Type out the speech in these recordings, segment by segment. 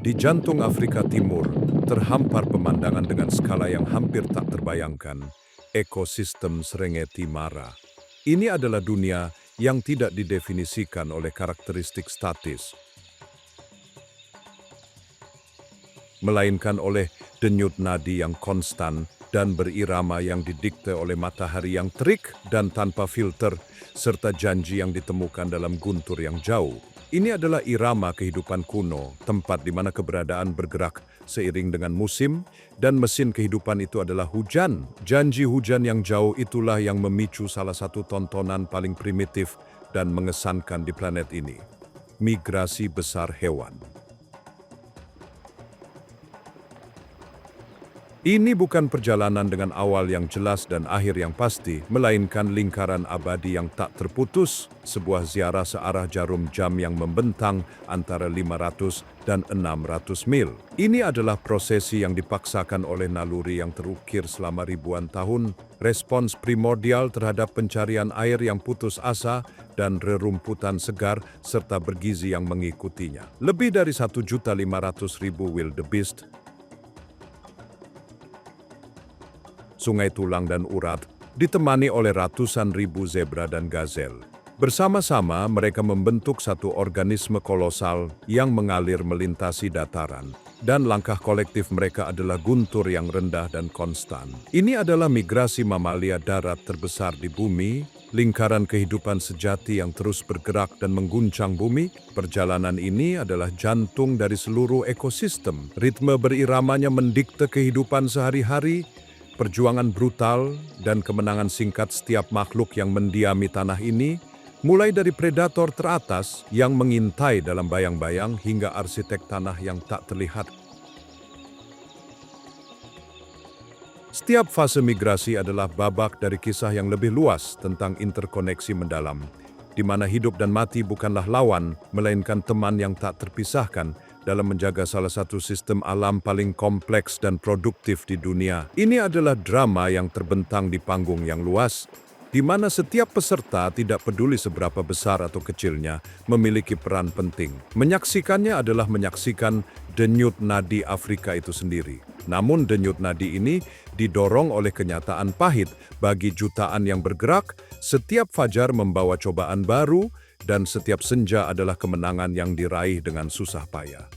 Di jantung Afrika Timur, terhampar pemandangan dengan skala yang hampir tak terbayangkan, ekosistem Serengeti Mara. Ini adalah dunia yang tidak didefinisikan oleh karakteristik statis, melainkan oleh denyut nadi yang konstan dan berirama yang didikte oleh matahari yang terik dan tanpa filter, serta janji yang ditemukan dalam guntur yang jauh. Ini adalah irama kehidupan kuno, tempat di mana keberadaan bergerak seiring dengan musim, dan mesin kehidupan itu adalah hujan. Janji hujan yang jauh itulah yang memicu salah satu tontonan paling primitif dan mengesankan di planet ini. Migrasi besar hewan. Ini bukan perjalanan dengan awal yang jelas dan akhir yang pasti, melainkan lingkaran abadi yang tak terputus, sebuah ziarah searah jarum jam yang membentang antara 500 dan 600 mil. Ini adalah prosesi yang dipaksakan oleh naluri yang terukir selama ribuan tahun, respons primordial terhadap pencarian air yang putus asa, dan rerumputan segar serta bergizi yang mengikutinya. Lebih dari 1.500.000 wildebeest, sungai tulang dan urat, ditemani oleh ratusan ribu zebra dan gazel. Bersama-sama mereka membentuk satu organisme kolosal yang mengalir melintasi dataran, dan langkah kolektif mereka adalah guntur yang rendah dan konstan. Ini adalah migrasi mamalia darat terbesar di bumi, lingkaran kehidupan sejati yang terus bergerak dan mengguncang bumi. Perjalanan ini adalah jantung dari seluruh ekosistem. Ritme beriramanya mendikte kehidupan sehari-hari, perjuangan brutal dan kemenangan singkat setiap makhluk yang mendiami tanah ini, mulai dari predator teratas yang mengintai dalam bayang-bayang hingga arsitek tanah yang tak terlihat. Setiap fase migrasi adalah babak dari kisah yang lebih luas tentang interkoneksi mendalam, di mana hidup dan mati bukanlah lawan, melainkan teman yang tak terpisahkan dalam menjaga salah satu sistem alam paling kompleks dan produktif di dunia. Ini adalah drama yang terbentang di panggung yang luas, di mana setiap peserta, tidak peduli seberapa besar atau kecilnya, memiliki peran penting. Menyaksikannya adalah menyaksikan denyut nadi Afrika itu sendiri. Namun denyut nadi ini didorong oleh kenyataan pahit bagi jutaan yang bergerak. Setiap fajar membawa cobaan baru, dan setiap senja adalah kemenangan yang diraih dengan susah payah.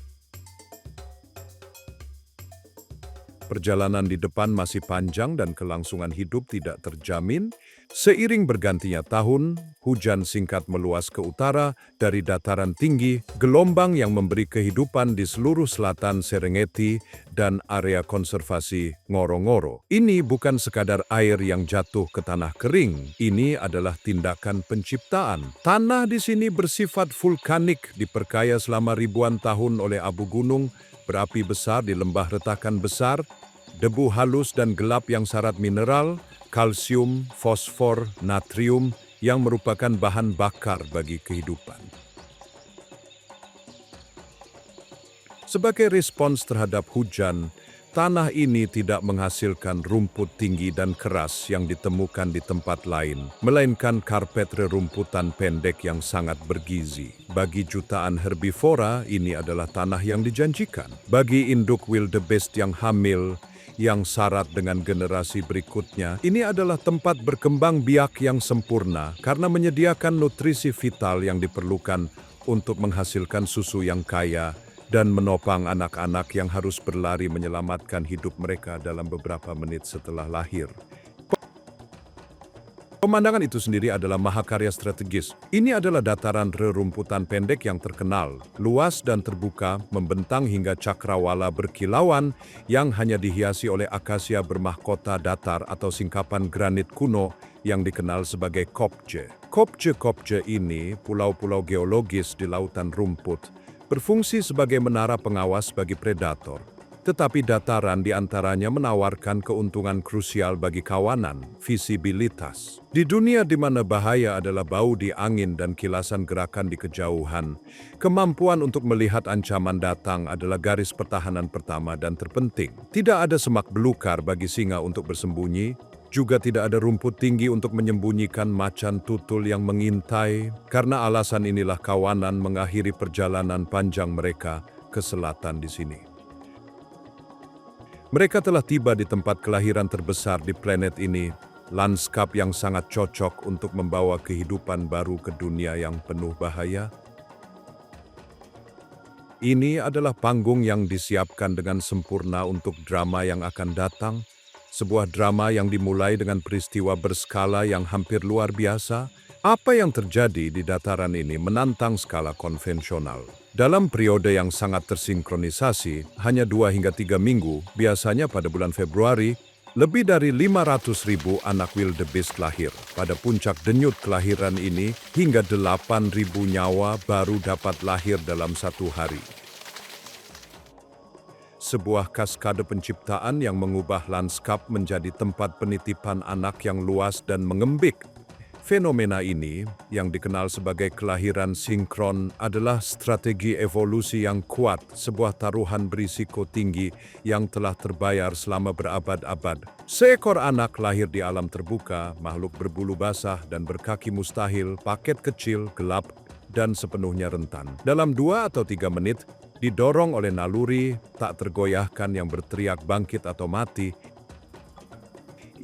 Perjalanan di depan masih panjang dan kelangsungan hidup tidak terjamin. Seiring bergantinya tahun, hujan singkat meluas ke utara dari dataran tinggi, gelombang yang memberi kehidupan di seluruh selatan Serengeti dan area konservasi Ngorongoro. Ini bukan sekadar air yang jatuh ke tanah kering, ini adalah tindakan penciptaan. Tanah di sini bersifat vulkanik, diperkaya selama ribuan tahun oleh abu gunung, berapi besar di lembah retakan besar, debu halus dan gelap yang syarat mineral, kalsium, fosfor, natrium yang merupakan bahan bakar bagi kehidupan. Sebagai respons terhadap hujan, tanah ini tidak menghasilkan rumput tinggi dan keras yang ditemukan di tempat lain, melainkan karpet rerumputan pendek yang sangat bergizi. Bagi jutaan herbivora, ini adalah tanah yang dijanjikan. Bagi induk wildebeest yang hamil, yang syarat dengan generasi berikutnya, ini adalah tempat berkembang biak yang sempurna karena menyediakan nutrisi vital yang diperlukan untuk menghasilkan susu yang kaya dan menopang anak-anak yang harus berlari menyelamatkan hidup mereka dalam beberapa menit setelah lahir. Pemandangan itu sendiri adalah mahakarya strategis. Ini adalah dataran rerumputan pendek yang terkenal, luas dan terbuka, membentang hingga cakrawala berkilauan yang hanya dihiasi oleh akasia bermahkota datar atau singkapan granit kuno yang dikenal sebagai kopje. Kopje-kopje ini, pulau-pulau geologis di lautan rumput, berfungsi sebagai menara pengawas bagi predator. Tetapi dataran di antaranya menawarkan keuntungan krusial bagi kawanan, visibilitas. Di dunia di mana bahaya adalah bau di angin dan kilasan gerakan di kejauhan, kemampuan untuk melihat ancaman datang adalah garis pertahanan pertama dan terpenting. Tidak ada semak belukar bagi singa untuk bersembunyi, juga tidak ada rumput tinggi untuk menyembunyikan macan tutul yang mengintai. Karena alasan inilah kawanan mengakhiri perjalanan panjang mereka ke selatan di sini. Mereka telah tiba di tempat kelahiran terbesar di planet ini, lanskap yang sangat cocok untuk membawa kehidupan baru ke dunia yang penuh bahaya. Ini adalah panggung yang disiapkan dengan sempurna untuk drama yang akan datang, sebuah drama yang dimulai dengan peristiwa berskala yang hampir luar biasa. Apa yang terjadi di dataran ini menantang skala konvensional. Dalam periode yang sangat tersinkronisasi, hanya 2 hingga 3 minggu, biasanya pada bulan Februari, lebih dari 500.000 anak wildebeest lahir. Pada puncak denyut kelahiran ini, hingga 8.000 nyawa baru dapat lahir dalam satu hari. Sebuah kaskade penciptaan yang mengubah lanskap menjadi tempat penitipan anak yang luas dan mengembik. Fenomena ini, yang dikenal sebagai kelahiran sinkron, adalah strategi evolusi yang kuat, sebuah taruhan berisiko tinggi yang telah terbayar selama berabad-abad. Seekor anak lahir di alam terbuka, makhluk berbulu basah dan berkaki mustahil, paket kecil, gelap, dan sepenuhnya rentan. Dalam 2 atau 3 menit, didorong oleh naluri tak tergoyahkan yang berteriak bangkit atau mati,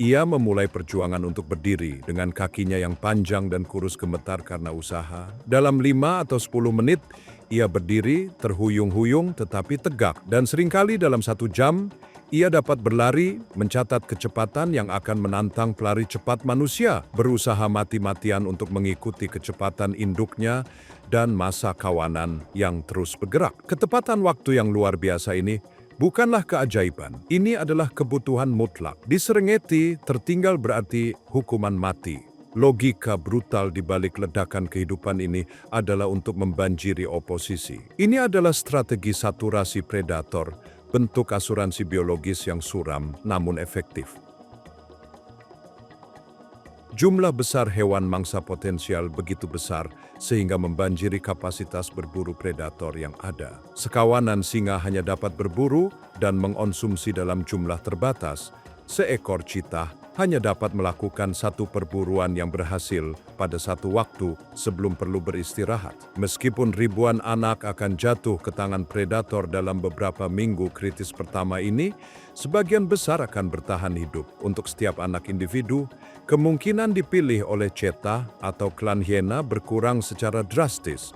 ia memulai perjuangan untuk berdiri dengan kakinya yang panjang dan kurus gemetar karena usaha. Dalam 5 atau 10 menit, ia berdiri, terhuyung-huyung tetapi tegak. Dan seringkali dalam 1 jam, ia dapat berlari, mencatat kecepatan yang akan menantang pelari cepat manusia, berusaha mati-matian untuk mengikuti kecepatan induknya dan massa kawanan yang terus bergerak. Ketepatan waktu yang luar biasa ini bukanlah keajaiban, ini adalah kebutuhan mutlak. Di Serengeti, tertinggal berarti hukuman mati. Logika brutal di balik ledakan kehidupan ini adalah untuk membanjiri oposisi. Ini adalah strategi saturasi predator, bentuk asuransi biologis yang suram namun efektif. Jumlah besar hewan mangsa potensial begitu besar sehingga membanjiri kapasitas berburu predator yang ada. Sekawanan singa hanya dapat berburu dan mengonsumsi dalam jumlah terbatas. Seekor cheetah hanya dapat melakukan 1 perburuan yang berhasil pada 1 waktu sebelum perlu beristirahat. Meskipun ribuan anak akan jatuh ke tangan predator dalam beberapa minggu kritis pertama ini, sebagian besar akan bertahan hidup. Untuk setiap anak individu, kemungkinan dipilih oleh cheetah atau klan hiena berkurang secara drastis.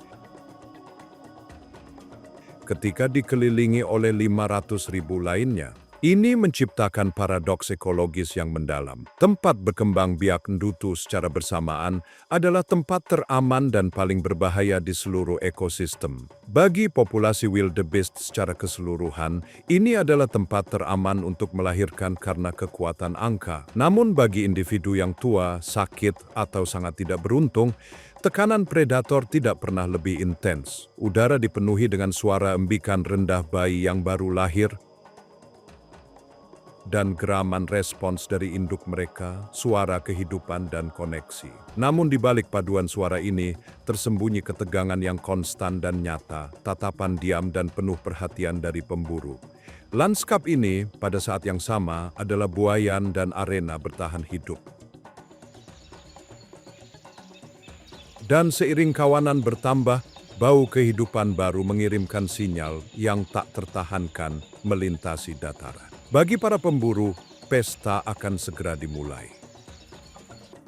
Ketika dikelilingi oleh 500.000 lainnya, ini menciptakan paradoks ekologis yang mendalam. Tempat berkembang biak ndutu secara bersamaan adalah tempat teraman dan paling berbahaya di seluruh ekosistem. Bagi populasi wildebeest secara keseluruhan, ini adalah tempat teraman untuk melahirkan karena kekuatan angka. Namun bagi individu yang tua, sakit, atau sangat tidak beruntung, tekanan predator tidak pernah lebih intens. Udara dipenuhi dengan suara embikan rendah bayi yang baru lahir, dan geraman respons dari induk mereka, suara kehidupan dan koneksi. Namun di balik paduan suara ini, tersembunyi ketegangan yang konstan dan nyata, tatapan diam dan penuh perhatian dari pemburu. Lanskap ini, pada saat yang sama, adalah buayan dan arena bertahan hidup. Dan seiring kawanan bertambah, bau kehidupan baru mengirimkan sinyal yang tak tertahankan melintasi dataran. Bagi para pemburu, pesta akan segera dimulai.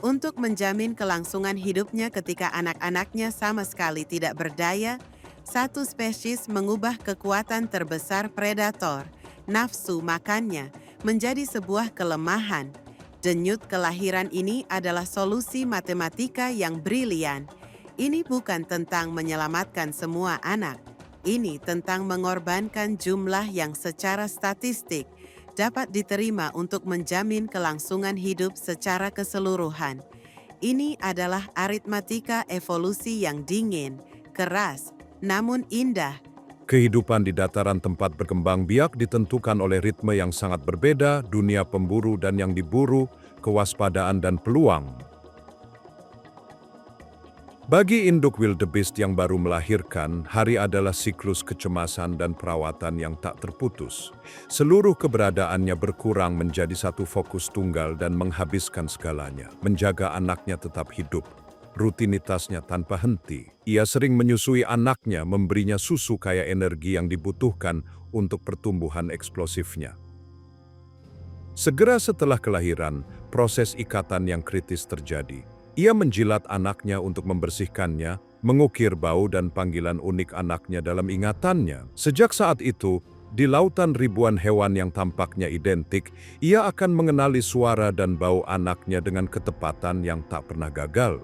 Untuk menjamin kelangsungan hidupnya ketika anak-anaknya sama sekali tidak berdaya, satu spesies mengubah kekuatan terbesar predator, nafsu makannya, menjadi sebuah kelemahan. Denyut kelahiran ini adalah solusi matematika yang brilian. Ini bukan tentang menyelamatkan semua anak. Ini tentang mengorbankan jumlah yang secara statistik dapat diterima untuk menjamin kelangsungan hidup secara keseluruhan. Ini adalah aritmatika evolusi yang dingin, keras, namun indah. Kehidupan di dataran tempat berkembang biak ditentukan oleh ritme yang sangat berbeda, dunia pemburu dan yang diburu, kewaspadaan dan peluang. Bagi induk wildebeest yang baru melahirkan, hari adalah siklus kecemasan dan perawatan yang tak terputus. Seluruh keberadaannya berkurang menjadi satu fokus tunggal dan menghabiskan segalanya, menjaga anaknya tetap hidup. rutinitasnya tanpa henti. Ia sering menyusui anaknya, memberinya susu kaya energi yang dibutuhkan untuk pertumbuhan eksplosifnya. Segera setelah kelahiran, proses ikatan yang kritis terjadi. Ia menjilat anaknya untuk membersihkannya, mengukir bau dan panggilan unik anaknya dalam ingatannya. Sejak saat itu, di lautan ribuan hewan yang tampaknya identik, ia akan mengenali suara dan bau anaknya dengan ketepatan yang tak pernah gagal.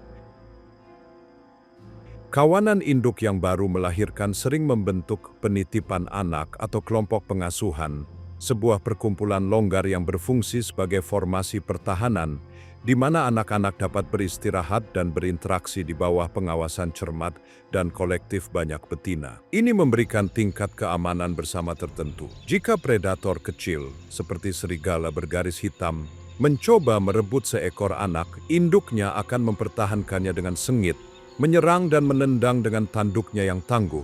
Kawanan induk yang baru melahirkan sering membentuk penitipan anak atau kelompok pengasuhan, sebuah perkumpulan longgar yang berfungsi sebagai formasi pertahanan, di mana anak-anak dapat beristirahat dan berinteraksi di bawah pengawasan cermat dan kolektif banyak betina. Ini memberikan tingkat keamanan bersama tertentu. Jika predator kecil, seperti serigala bergaris hitam, mencoba merebut seekor anak, induknya akan mempertahankannya dengan sengit, menyerang dan menendang dengan tanduknya yang tangguh.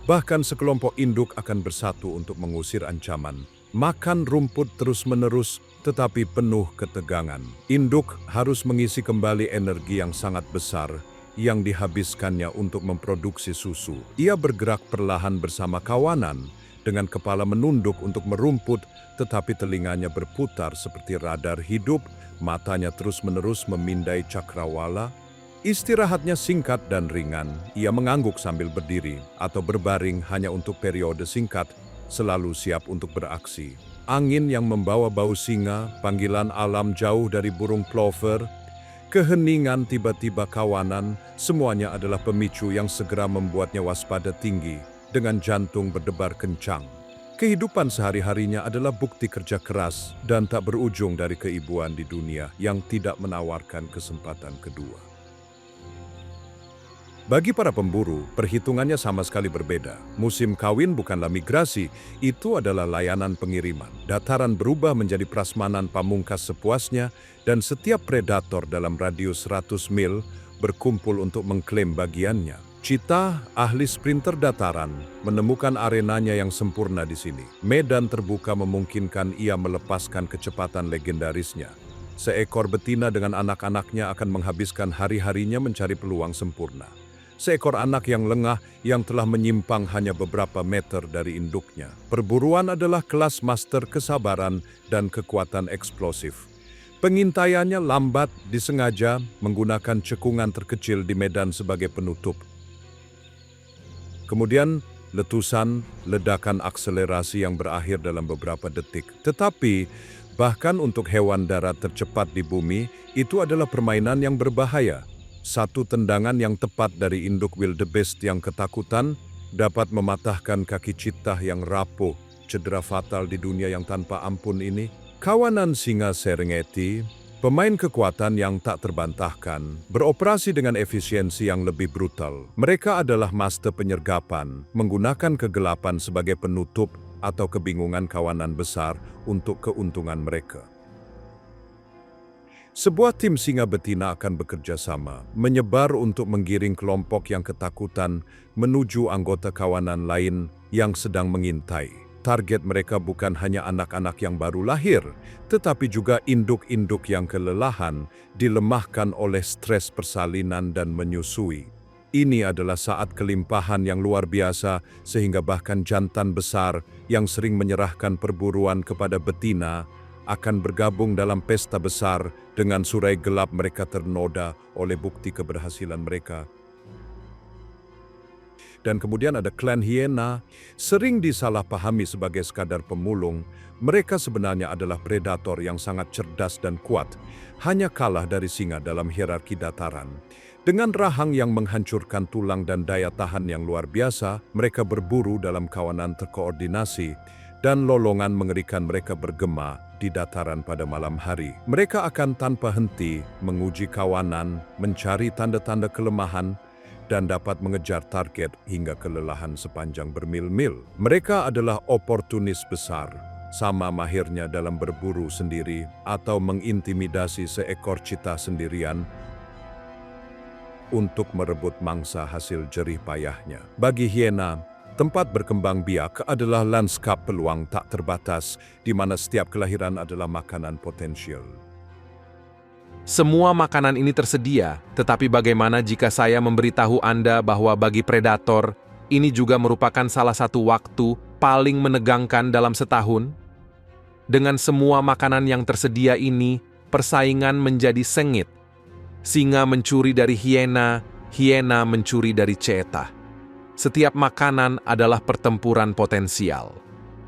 Bahkan sekelompok induk akan bersatu untuk mengusir ancaman. Makan rumput terus-menerus, tetapi penuh ketegangan. Induk harus mengisi kembali energi yang sangat besar yang dihabiskannya untuk memproduksi susu. Ia bergerak perlahan bersama kawanan, dengan kepala menunduk untuk merumput, tetapi telinganya berputar seperti radar hidup, matanya terus-menerus memindai cakrawala. Istirahatnya singkat dan ringan. Ia mengangguk sambil berdiri atau berbaring hanya untuk periode singkat, selalu siap untuk beraksi. Angin yang membawa bau singa, panggilan alam jauh dari burung plover, keheningan tiba-tiba kawanan, semuanya adalah pemicu yang segera membuatnya waspada tinggi dengan jantung berdebar kencang. Kehidupan sehari-harinya adalah bukti kerja keras dan tak berujung dari keibuan di dunia yang tidak menawarkan kesempatan kedua. Bagi para pemburu, perhitungannya sama sekali berbeda. Musim kawin bukanlah migrasi, itu adalah layanan pengiriman. Dataran berubah menjadi prasmanan pamungkas sepuasnya, dan setiap predator dalam radius 100 mil berkumpul untuk mengklaim bagiannya. Cheetah, ahli sprinter dataran, menemukan arenanya yang sempurna di sini. Medan terbuka memungkinkan ia melepaskan kecepatan legendarisnya. Seekor betina dengan anak-anaknya akan menghabiskan hari-harinya mencari peluang sempurna. Seekor anak yang lengah yang telah menyimpang hanya beberapa meter dari induknya. Perburuan adalah kelas master kesabaran dan kekuatan eksplosif. Pengintaiannya lambat disengaja menggunakan cekungan terkecil di medan sebagai penutup. Kemudian letusan, ledakan akselerasi yang berakhir dalam beberapa detik. Tetapi bahkan untuk hewan darat tercepat di bumi, itu adalah permainan yang berbahaya. Satu tendangan yang tepat dari induk wildebeest yang ketakutan dapat mematahkan kaki cheetah yang rapuh, cedera fatal di dunia yang tanpa ampun ini. Kawanan singa Serengeti, pemain kekuatan yang tak terbantahkan, beroperasi dengan efisiensi yang lebih brutal. Mereka adalah master penyergapan, menggunakan kegelapan sebagai penutup atau kebingungan kawanan besar untuk keuntungan mereka. Sebuah tim singa betina akan bekerja sama, menyebar untuk menggiring kelompok yang ketakutan menuju anggota kawanan lain yang sedang mengintai. Target mereka bukan hanya anak-anak yang baru lahir, tetapi juga induk-induk yang kelelahan, dilemahkan oleh stres persalinan dan menyusui. Ini adalah saat kelimpahan yang luar biasa, sehingga bahkan jantan besar yang sering menyerahkan perburuan kepada betina akan bergabung dalam pesta besar. Dengan surai gelap mereka ternoda oleh bukti keberhasilan mereka. Dan kemudian ada klan hiena, sering disalahpahami sebagai sekadar pemulung. Mereka sebenarnya adalah predator yang sangat cerdas dan kuat, hanya kalah dari singa dalam hierarki dataran. Dengan rahang yang menghancurkan tulang dan daya tahan yang luar biasa, mereka berburu dalam kawanan terkoordinasi, dan lolongan mengerikan mereka bergema di dataran pada malam hari. Mereka akan tanpa henti menguji kawanan, mencari tanda-tanda kelemahan, dan dapat mengejar target hingga kelelahan sepanjang bermil-mil. Mereka adalah oportunis besar, sama mahirnya dalam berburu sendiri atau mengintimidasi seekor cheetah sendirian untuk merebut mangsa hasil jerih payahnya. Bagi hiena, tempat berkembang biak adalah lanskap peluang tak terbatas, di mana setiap kelahiran adalah makanan potensial. Semua makanan ini tersedia, tetapi bagaimana jika saya memberitahu Anda bahwa bagi predator, ini juga merupakan salah satu waktu paling menegangkan dalam setahun? Dengan semua makanan yang tersedia ini, persaingan menjadi sengit. Singa mencuri dari hiena, hiena mencuri dari cheetah. Setiap makanan adalah pertempuran potensial.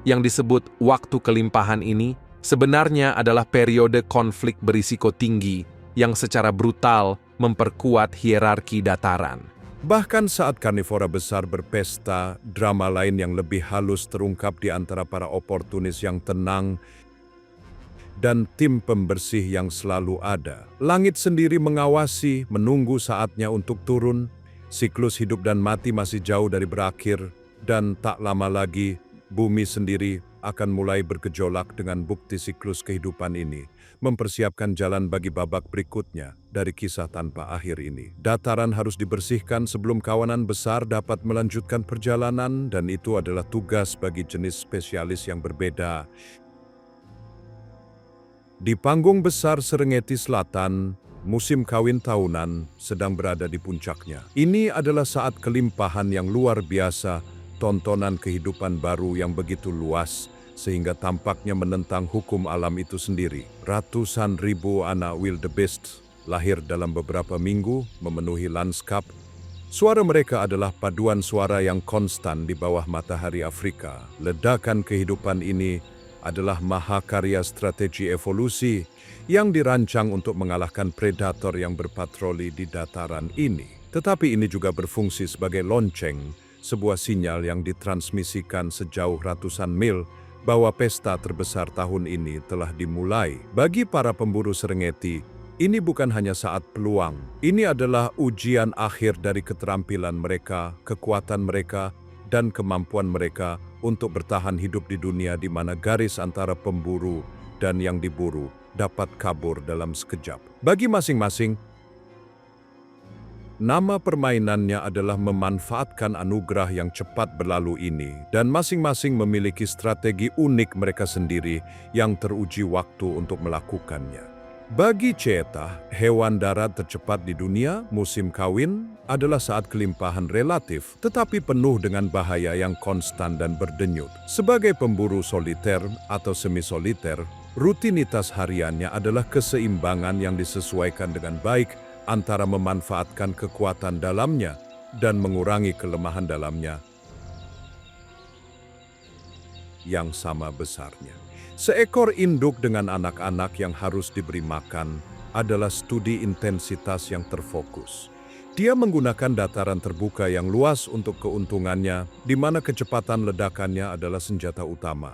Yang disebut waktu kelimpahan ini sebenarnya adalah periode konflik berisiko tinggi yang secara brutal memperkuat hierarki dataran. Bahkan saat karnivora besar berpesta, drama lain yang lebih halus terungkap di antara para oportunis yang tenang dan tim pembersih yang selalu ada. Langit sendiri mengawasi, menunggu saatnya untuk turun. Siklus hidup dan mati masih jauh dari berakhir, dan tak lama lagi bumi sendiri akan mulai bergejolak dengan bukti siklus kehidupan ini, mempersiapkan jalan bagi babak berikutnya dari kisah tanpa akhir ini. Dataran harus dibersihkan sebelum kawanan besar dapat melanjutkan perjalanan, dan itu adalah tugas bagi jenis spesialis yang berbeda. Di panggung besar Serengeti Selatan, musim kawin tahunan sedang berada di puncaknya. Ini adalah saat kelimpahan yang luar biasa, tontonan kehidupan baru yang begitu luas, sehingga tampaknya menentang hukum alam itu sendiri. Ratusan ribu anak wildebeest lahir dalam beberapa minggu, memenuhi lanskap. Suara mereka adalah paduan suara yang konstan di bawah matahari Afrika. Ledakan kehidupan ini adalah mahakarya strategi evolusi yang dirancang untuk mengalahkan predator yang berpatroli di dataran ini. Tetapi ini juga berfungsi sebagai lonceng, sebuah sinyal yang ditransmisikan sejauh ratusan mil bahwa pesta terbesar tahun ini telah dimulai. Bagi para pemburu Serengeti, ini bukan hanya saat peluang. Ini adalah ujian akhir dari keterampilan mereka, kekuatan mereka, dan kemampuan mereka untuk bertahan hidup di dunia di mana garis antara pemburu dan yang diburu dapat kabur dalam sekejap. Bagi masing-masing, nama permainannya adalah memanfaatkan anugerah yang cepat berlalu ini, dan masing-masing memiliki strategi unik mereka sendiri yang teruji waktu untuk melakukannya. Bagi cheetah, hewan darat tercepat di dunia, musim kawin adalah saat kelimpahan relatif, tetapi penuh dengan bahaya yang konstan dan berdenyut. Sebagai pemburu soliter atau semi-soliter, rutinitas hariannya adalah keseimbangan yang disesuaikan dengan baik antara memanfaatkan kekuatan dalamnya dan mengurangi kelemahan dalamnya yang sama besarnya. Seekor induk dengan anak-anak yang harus diberi makan adalah studi intensitas yang terfokus. Dia menggunakan dataran terbuka yang luas untuk keuntungannya, di mana kecepatan ledakannya adalah senjata utama.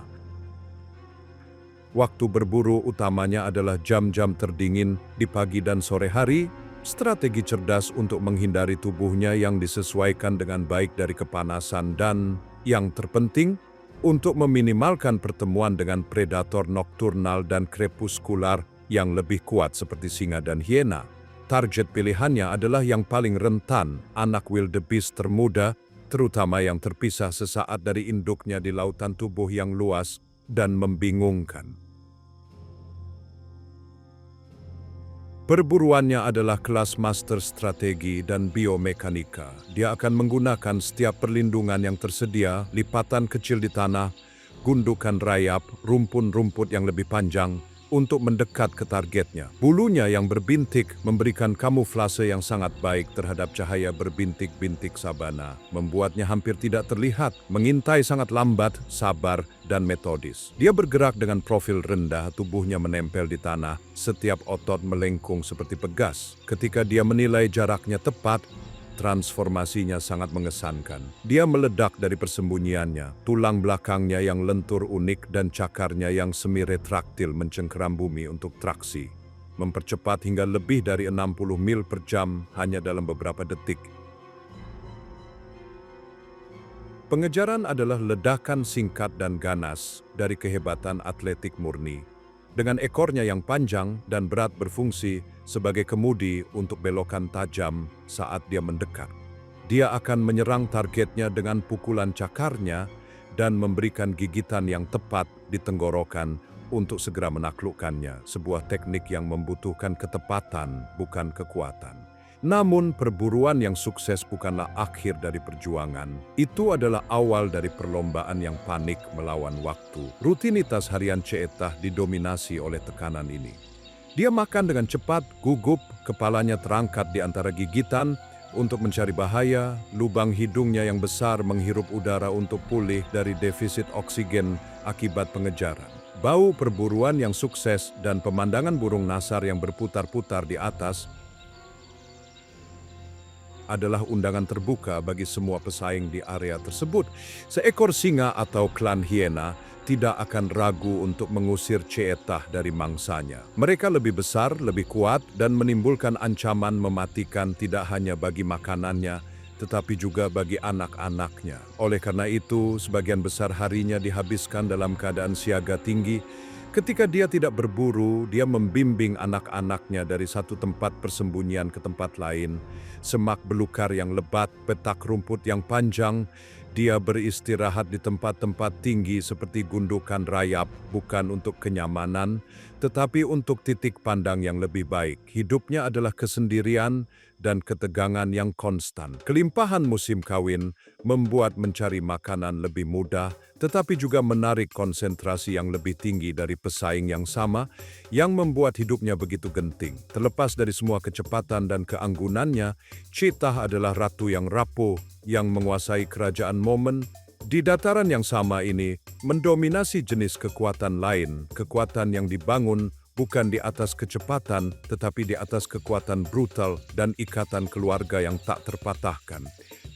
Waktu berburu utamanya adalah jam-jam terdingin di pagi dan sore hari, strategi cerdas untuk menghindari tubuhnya yang disesuaikan dengan baik dari kepanasan dan, yang terpenting, untuk meminimalkan pertemuan dengan predator nokturnal dan krepuskular yang lebih kuat seperti singa dan hiena. Target pilihannya adalah yang paling rentan, anak wildebeest termuda, terutama yang terpisah sesaat dari induknya di lautan tubuh yang luas dan membingungkan. Perburuannya adalah kelas master strategi dan biomekanika. Dia akan menggunakan setiap perlindungan yang tersedia, lipatan kecil di tanah, gundukan rayap, rumpun-rumput yang lebih panjang, untuk mendekat ke targetnya. Bulunya yang berbintik memberikan kamuflase yang sangat baik terhadap cahaya berbintik-bintik sabana, membuatnya hampir tidak terlihat, mengintai sangat lambat, sabar, dan metodis. Dia bergerak dengan profil rendah, tubuhnya menempel di tanah, setiap otot melengkung seperti pegas. Ketika dia menilai jaraknya tepat, transformasinya sangat mengesankan. Dia meledak dari persembunyiannya, tulang belakangnya yang lentur unik dan cakarnya yang semi retraktil mencengkeram bumi untuk traksi, mempercepat hingga lebih dari 60 mil per jam hanya dalam beberapa detik. Pengejaran adalah ledakan singkat dan ganas dari kehebatan atletik murni, dengan ekornya yang panjang dan berat berfungsi sebagai kemudi untuk belokan tajam saat dia mendekat. Dia akan menyerang targetnya dengan pukulan cakarnya dan memberikan gigitan yang tepat di tenggorokan untuk segera menaklukkannya, sebuah teknik yang membutuhkan ketepatan, bukan kekuatan. Namun, perburuan yang sukses bukanlah akhir dari perjuangan. Itu adalah awal dari perlombaan yang panik melawan waktu. Rutinitas harian Ceetah didominasi oleh tekanan ini. Dia makan dengan cepat, gugup, kepalanya terangkat di antara gigitan untuk mencari bahaya, lubang hidungnya yang besar menghirup udara untuk pulih dari defisit oksigen akibat pengejaran. Bau perburuan yang sukses dan pemandangan burung nasar yang berputar-putar di atas adalah undangan terbuka bagi semua pesaing di area tersebut. Seekor singa atau klan hiena tidak akan ragu untuk mengusir Ceetah dari mangsanya. Mereka lebih besar, lebih kuat, dan menimbulkan ancaman mematikan tidak hanya bagi makanannya, tetapi juga bagi anak-anaknya. Oleh karena itu, sebagian besar harinya dihabiskan dalam keadaan siaga tinggi. Ketika dia tidak berburu, dia membimbing anak-anaknya dari satu tempat persembunyian ke tempat lain. Semak belukar yang lebat, petak rumput yang panjang. Dia beristirahat di tempat-tempat tinggi seperti gundukan rayap, bukan untuk kenyamanan, tetapi untuk titik pandang yang lebih baik. Hidupnya adalah kesendirian dan ketegangan yang konstan. Kelimpahan musim kawin membuat mencari makanan lebih mudah, tetapi juga menarik konsentrasi yang lebih tinggi dari pesaing yang sama, yang membuat hidupnya begitu genting. Terlepas dari semua kecepatan dan keanggunannya, Ceetah adalah ratu yang rapuh, yang menguasai kerajaan momen. Di dataran yang sama ini, mendominasi jenis kekuatan lain, kekuatan yang dibangun bukan di atas kecepatan, tetapi di atas kekuatan brutal dan ikatan keluarga yang tak terpatahkan.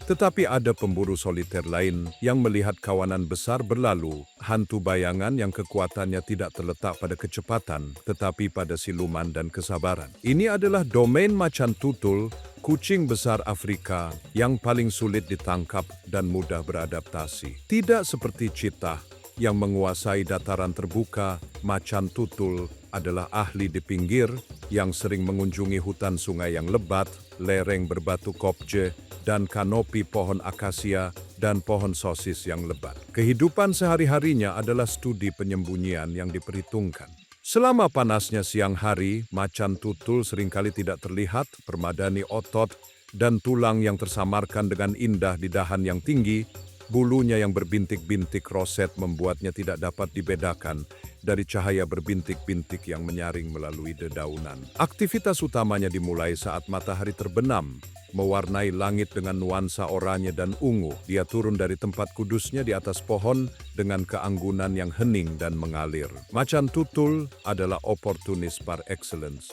Tetapi ada pemburu soliter lain yang melihat kawanan besar berlalu, hantu bayangan yang kekuatannya tidak terletak pada kecepatan, tetapi pada siluman dan kesabaran. Ini adalah domain macan tutul, kucing besar Afrika yang paling sulit ditangkap dan mudah beradaptasi. Tidak seperti Ceetah yang menguasai dataran terbuka, macan tutul adalah ahli di pinggir yang sering mengunjungi hutan sungai yang lebat, lereng berbatu kopje, dan kanopi pohon akasia dan pohon sosis yang lebat. Kehidupan sehari-harinya adalah studi penyembunyian yang diperhitungkan. Selama panasnya siang hari, macan tutul seringkali tidak terlihat, permadani otot dan tulang yang tersamarkan dengan indah di dahan yang tinggi. Bulunya yang berbintik-bintik roset membuatnya tidak dapat dibedakan dari cahaya berbintik-bintik yang menyaring melalui dedaunan. Aktivitas utamanya dimulai saat matahari terbenam, mewarnai langit dengan nuansa oranye dan ungu. Dia turun dari tempat kudusnya di atas pohon dengan keanggunan yang hening dan mengalir. Macan tutul adalah oportunis par excellence.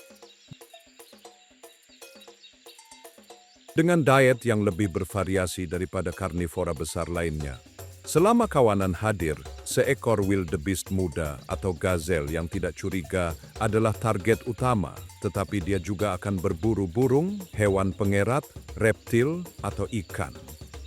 Dengan diet yang lebih bervariasi daripada karnivora besar lainnya. Selama kawanan hadir, seekor wildebeest muda atau gazelle yang tidak curiga adalah target utama, tetapi dia juga akan berburu burung, hewan pengerat, reptil, atau ikan.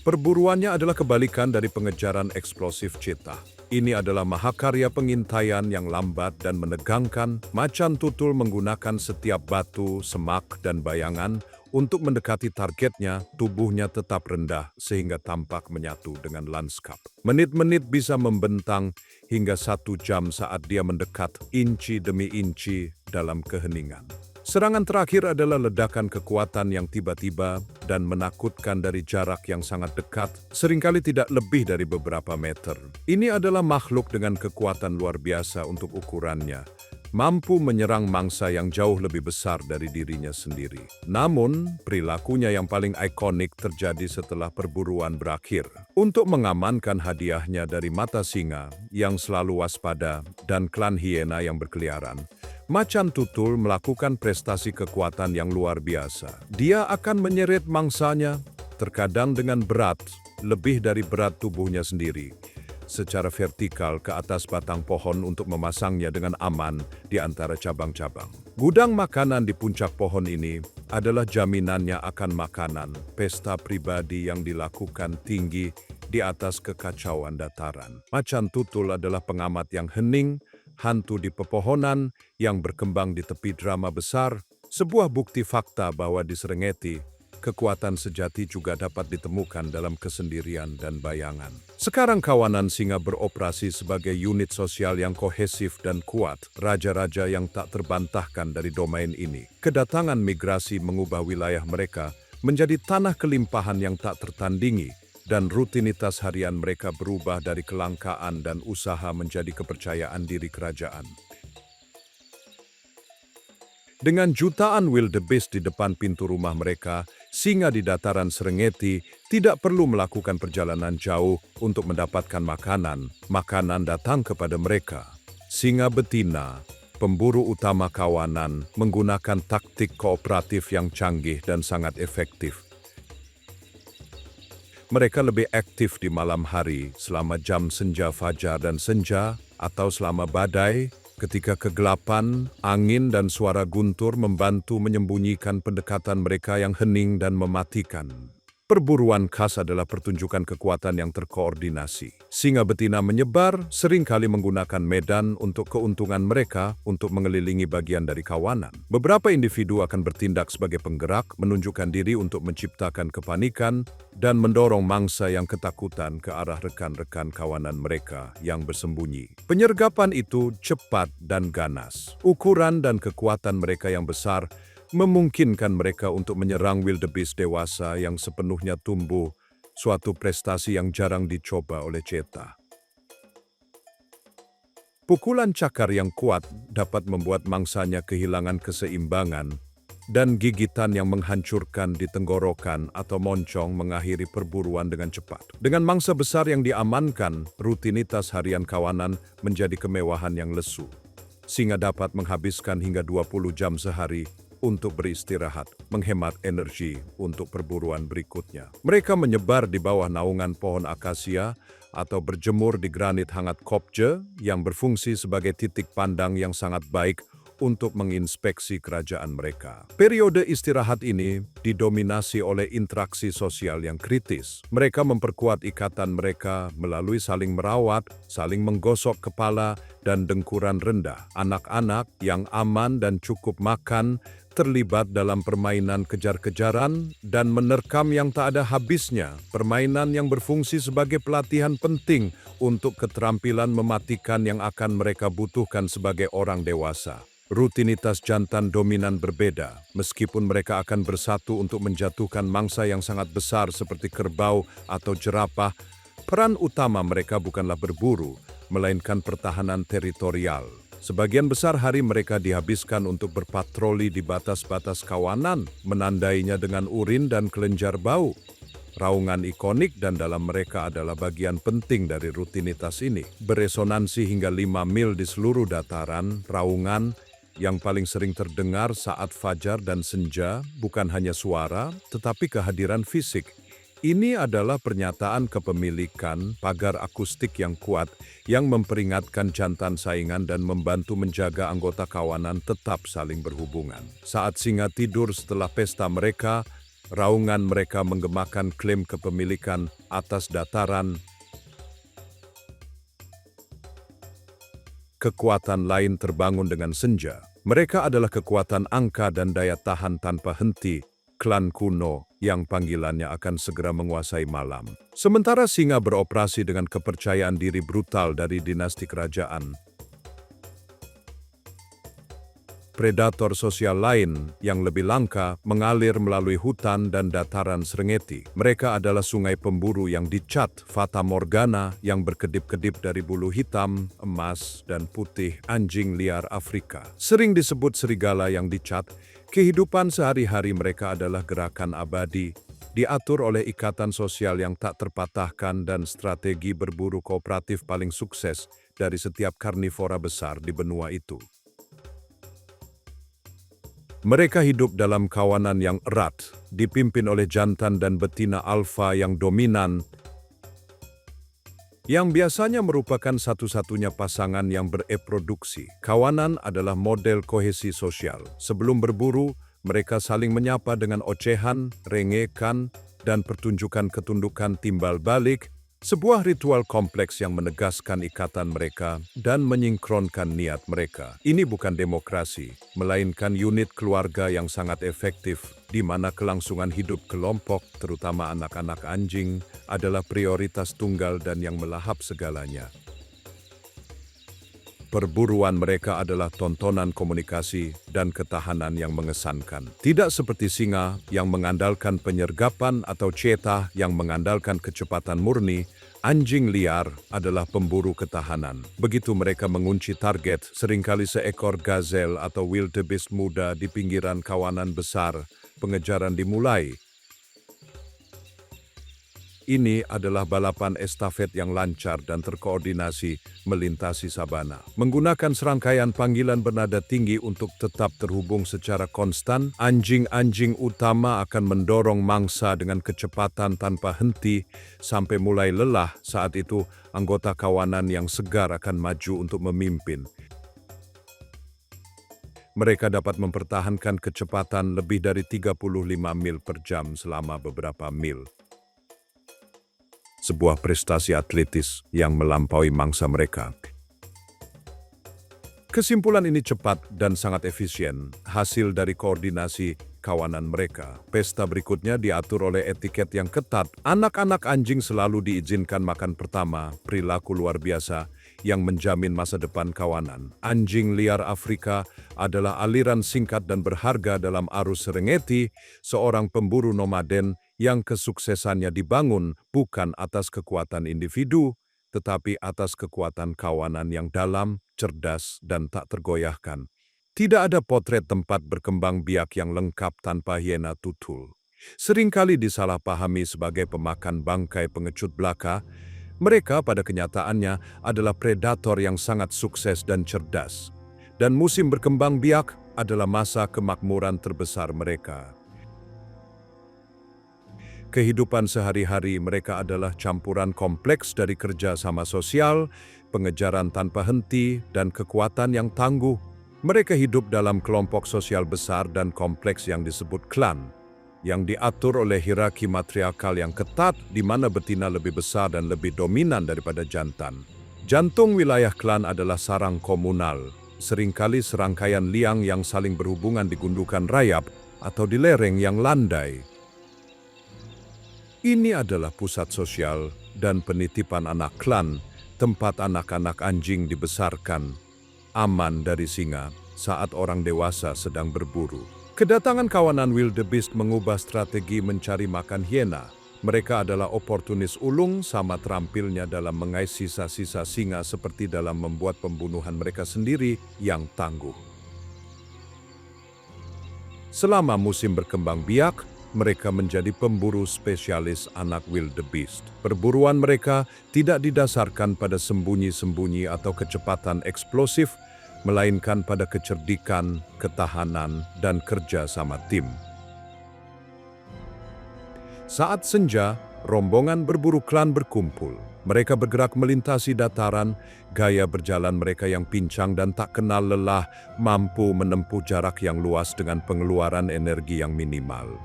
Perburuannya adalah kebalikan dari pengejaran eksplosif Ceetah. Ini adalah mahakarya pengintaian yang lambat dan menegangkan. Macan tutul menggunakan setiap batu, semak, dan bayangan untuk mendekati targetnya. Tubuhnya tetap rendah sehingga tampak menyatu dengan lanskap. Menit-menit bisa membentang hingga 1 jam saat dia mendekat inci demi inci dalam keheningan. Serangan terakhir adalah ledakan kekuatan yang tiba-tiba dan menakutkan dari jarak yang sangat dekat, seringkali tidak lebih dari beberapa meter. Ini adalah makhluk dengan kekuatan luar biasa untuk ukurannya, mampu menyerang mangsa yang jauh lebih besar dari dirinya sendiri. Namun, perilakunya yang paling ikonik terjadi setelah perburuan berakhir. Untuk mengamankan hadiahnya dari mata singa yang selalu waspada dan klan hiena yang berkeliaran, macan tutul melakukan prestasi kekuatan yang luar biasa. Dia akan menyeret mangsanya, terkadang dengan berat, lebih dari berat tubuhnya sendiri, secara vertikal ke atas batang pohon untuk memasangnya dengan aman di antara cabang-cabang. Gudang makanan di puncak pohon ini adalah jaminannya akan makanan, pesta pribadi yang dilakukan tinggi di atas kekacauan dataran. Macan tutul adalah pengamat yang hening, hantu di pepohonan yang berkembang di tepi drama besar, sebuah bukti fakta bahwa di Serengeti, kekuatan sejati juga dapat ditemukan dalam kesendirian dan bayangan. Sekarang kawanan singa beroperasi sebagai unit sosial yang kohesif dan kuat, raja-raja yang tak terbantahkan dari domain ini. Kedatangan migrasi mengubah wilayah mereka menjadi tanah kelimpahan yang tak tertandingi, dan rutinitas harian mereka berubah dari kelangkaan dan usaha menjadi kepercayaan diri kerajaan. Dengan jutaan wildebeest di depan pintu rumah mereka, singa di dataran Serengeti tidak perlu melakukan perjalanan jauh untuk mendapatkan makanan. Makanan datang kepada mereka. Singa betina, pemburu utama kawanan, menggunakan taktik kooperatif yang canggih dan sangat efektif. Mereka lebih aktif di malam hari selama jam senja fajar dan senja, atau selama badai, ketika kegelapan, angin dan suara guntur membantu menyembunyikan pendekatan mereka yang hening dan mematikan. Perburuan khas adalah pertunjukan kekuatan yang terkoordinasi. Singa betina menyebar, seringkali menggunakan medan untuk keuntungan mereka untuk mengelilingi bagian dari kawanan. Beberapa individu akan bertindak sebagai penggerak, menunjukkan diri untuk menciptakan kepanikan, dan mendorong mangsa yang ketakutan ke arah rekan-rekan kawanan mereka yang bersembunyi. Penyergapan itu cepat dan ganas. Ukuran dan kekuatan mereka yang besar memungkinkan mereka untuk menyerang wildebeest dewasa yang sepenuhnya tumbuh, suatu prestasi yang jarang dicoba oleh cheetah. Pukulan cakar yang kuat dapat membuat mangsanya kehilangan keseimbangan, dan gigitan yang menghancurkan di tenggorokan atau moncong mengakhiri perburuan dengan cepat. Dengan mangsa besar yang diamankan, rutinitas harian kawanan menjadi kemewahan yang lesu. Singa dapat menghabiskan hingga 20 jam sehari untuk beristirahat, menghemat energi untuk perburuan berikutnya. Mereka menyebar di bawah naungan pohon akasia atau berjemur di granit hangat Kopje yang berfungsi sebagai titik pandang yang sangat baik untuk menginspeksi kerajaan mereka. Periode istirahat ini didominasi oleh interaksi sosial yang kritis. Mereka memperkuat ikatan mereka melalui saling merawat, saling menggosok kepala, dan dengkuran rendah. Anak-anak yang aman dan cukup makan terlibat dalam permainan kejar-kejaran dan menerkam yang tak ada habisnya, permainan yang berfungsi sebagai pelatihan penting untuk keterampilan mematikan yang akan mereka butuhkan sebagai orang dewasa. Rutinitas jantan dominan berbeda, meskipun mereka akan bersatu untuk menjatuhkan mangsa yang sangat besar seperti kerbau atau jerapah. Peran utama mereka bukanlah berburu, melainkan pertahanan teritorial. Sebagian besar hari mereka dihabiskan untuk berpatroli di batas-batas kawanan, menandainya dengan urin dan kelenjar bau. Raungan ikonik dan dalam mereka adalah bagian penting dari rutinitas ini. Beresonansi hingga 5 mil di seluruh dataran, raungan yang paling sering terdengar saat fajar dan senja bukan hanya suara, tetapi kehadiran fisik. Ini adalah pernyataan kepemilikan pagar akustik yang kuat yang memperingatkan jantan saingan dan membantu menjaga anggota kawanan tetap saling berhubungan. Saat singa tidur setelah pesta mereka, raungan mereka menggemakan klaim kepemilikan atas dataran. Kekuatan lain terbangun dengan senja. Mereka adalah kekuatan angka dan daya tahan tanpa henti, klan kuno yang panggilannya akan segera menguasai malam. Sementara singa beroperasi dengan kepercayaan diri brutal dari dinasti kerajaan. Predator sosial lain yang lebih langka mengalir melalui hutan dan dataran Serengeti. Mereka adalah sungai pemburu yang dicat Fata Morgana yang berkedip-kedip dari bulu hitam, emas, dan putih anjing liar Afrika. Sering disebut serigala yang dicat, kehidupan sehari-hari mereka adalah gerakan abadi, diatur oleh ikatan sosial yang tak terpatahkan dan strategi berburu kooperatif paling sukses dari setiap karnivora besar di benua itu. Mereka hidup dalam kawanan yang erat, dipimpin oleh jantan dan betina alfa yang dominan, yang biasanya merupakan satu-satunya pasangan yang bereproduksi. Kawanan adalah model kohesi sosial. Sebelum berburu, mereka saling menyapa dengan ocehan, rengekan, dan pertunjukan ketundukan timbal balik, Sebuah ritual kompleks yang menegaskan ikatan mereka dan menyinkronkan niat mereka. Ini bukan demokrasi, melainkan unit keluarga yang sangat efektif, di mana kelangsungan hidup kelompok, terutama anak-anak anjing, adalah prioritas tunggal dan yang melahap segalanya. Perburuan mereka adalah tontonan komunikasi dan ketahanan yang mengesankan. Tidak seperti singa yang mengandalkan penyergapan atau cheetah yang mengandalkan kecepatan murni, anjing liar adalah pemburu ketahanan. Begitu mereka mengunci target, seringkali seekor gazelle atau wildebeest muda di pinggiran kawanan besar, pengejaran dimulai. Ini adalah balapan estafet yang lancar dan terkoordinasi melintasi sabana. Menggunakan serangkaian panggilan bernada tinggi untuk tetap terhubung secara konstan, anjing-anjing utama akan mendorong mangsa dengan kecepatan tanpa henti sampai mulai lelah. Saat itu, anggota kawanan yang segar akan maju untuk memimpin. Mereka dapat mempertahankan kecepatan lebih dari 35 mil per jam selama beberapa mil. Sebuah prestasi atletis yang melampaui mangsa mereka. Kesimpulan ini cepat dan sangat efisien, hasil dari koordinasi kawanan mereka. Pesta berikutnya diatur oleh etiket yang ketat. Anak-anak anjing selalu diizinkan makan pertama, perilaku luar biasa yang menjamin masa depan kawanan. Anjing liar Afrika adalah aliran singkat dan berharga dalam arus Serengeti, seorang pemburu nomaden yang kesuksesannya dibangun bukan atas kekuatan individu, tetapi atas kekuatan kawanan yang dalam, cerdas, dan tak tergoyahkan. Tidak ada potret tempat berkembang biak yang lengkap tanpa hiena tutul. Seringkali disalahpahami sebagai pemakan bangkai pengecut belaka, mereka pada kenyataannya adalah predator yang sangat sukses dan cerdas. Dan musim berkembang biak adalah masa kemakmuran terbesar mereka. Kehidupan sehari-hari mereka adalah campuran kompleks dari kerja sama sosial, pengejaran tanpa henti, dan kekuatan yang tangguh. Mereka hidup dalam kelompok sosial besar dan kompleks yang disebut klan, yang diatur oleh hierarki matriarkal yang ketat di mana betina lebih besar dan lebih dominan daripada jantan. Jantung wilayah klan adalah sarang komunal, seringkali serangkaian liang yang saling berhubungan di gundukan rayap atau di lereng yang landai. Ini adalah pusat sosial dan penitipan anak klan, tempat anak-anak anjing dibesarkan, aman dari singa saat orang dewasa sedang berburu. Kedatangan kawanan wildebeest mengubah strategi mencari makan hiena. Mereka adalah oportunis ulung sama terampilnya dalam mengais sisa-sisa singa seperti dalam membuat pembunuhan mereka sendiri yang tangguh. Selama musim berkembang biak, mereka menjadi pemburu spesialis anak wildebeest. Perburuan mereka tidak didasarkan pada sembunyi-sembunyi atau kecepatan eksplosif, melainkan pada kecerdikan, ketahanan, dan kerja sama tim. Saat senja, rombongan berburu klan berkumpul. Mereka bergerak melintasi dataran, gaya berjalan mereka yang pincang dan tak kenal lelah, mampu menempuh jarak yang luas dengan pengeluaran energi yang minimal.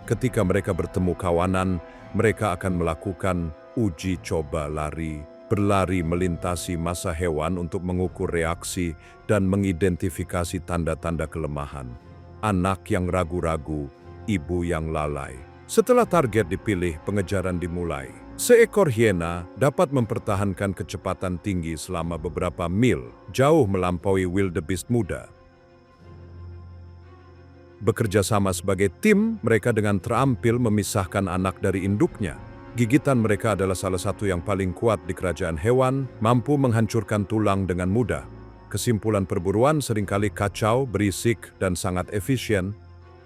Ketika mereka bertemu kawanan, mereka akan melakukan uji coba lari, berlari melintasi massa hewan untuk mengukur reaksi dan mengidentifikasi tanda-tanda kelemahan. Anak yang ragu-ragu, ibu yang lalai. Setelah target dipilih, pengejaran dimulai. Seekor hiena dapat mempertahankan kecepatan tinggi selama beberapa mil, jauh melampaui wildebeest muda. Bekerja sama sebagai tim, mereka dengan terampil memisahkan anak dari induknya. Gigitan mereka adalah salah satu yang paling kuat di kerajaan hewan, mampu menghancurkan tulang dengan mudah. Kesimpulan perburuan seringkali kacau, berisik, dan sangat efisien.